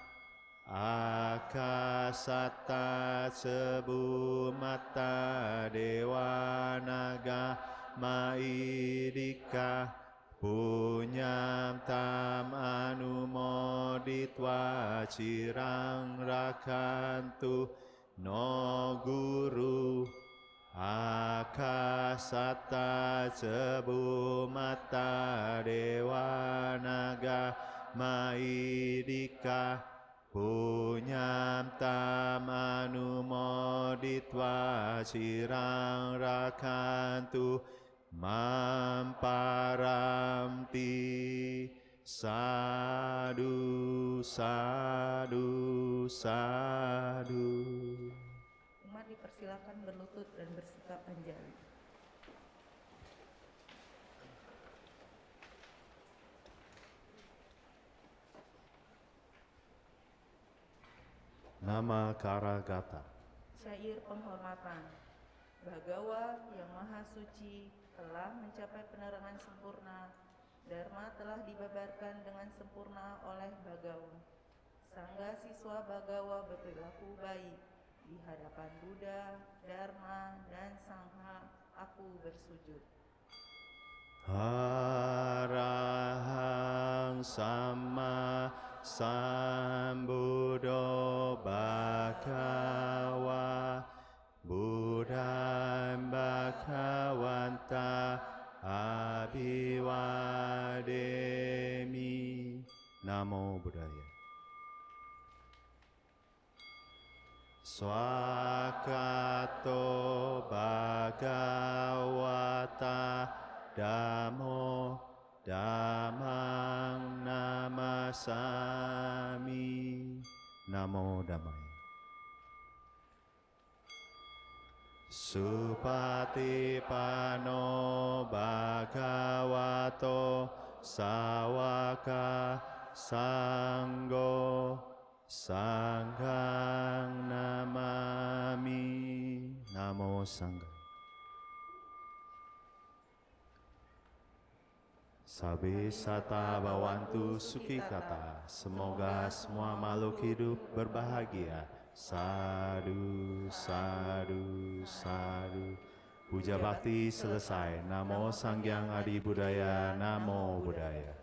akasata cebu mata dewa nagama idika punyam tam anumoditwa cirang rakantu no guru akasata cebu mata dewa nagama idika punyam tam anumoditwa cirang rakantu mamparamti sadu sadu sadu.
Umat dipersilakan berlutut dan bersikap anjali.
Nama Karagata.
Syair penghormatan. Bhagawa yang maha suci telah mencapai penerangan sempurna. Dharma telah dibabarkan dengan sempurna oleh Bhagawa. Sangga siswa Bhagawa berperilaku baik. Di hadapan Buddha, Dharma, dan Sangha, aku bersujud.
Arahang Sama Sambuddho Bhagawa Buddha Bhagawanta Abhiwademi. Namo Buddhaya. Swakato Bhagawata Dhammo Dhammang namasami. Namo Dhammaya. Supatipano Bhagavato Sawaka Sanggo Sanghang namami. Namo Sangha. Sabe sata bawantu sukikata. Semoga semua makhluk hidup berbahagia. Sadu, sadu, sadu. Puja bakti selesai. Namo Sanghyang Adi Budaya. Namo Buddhaya.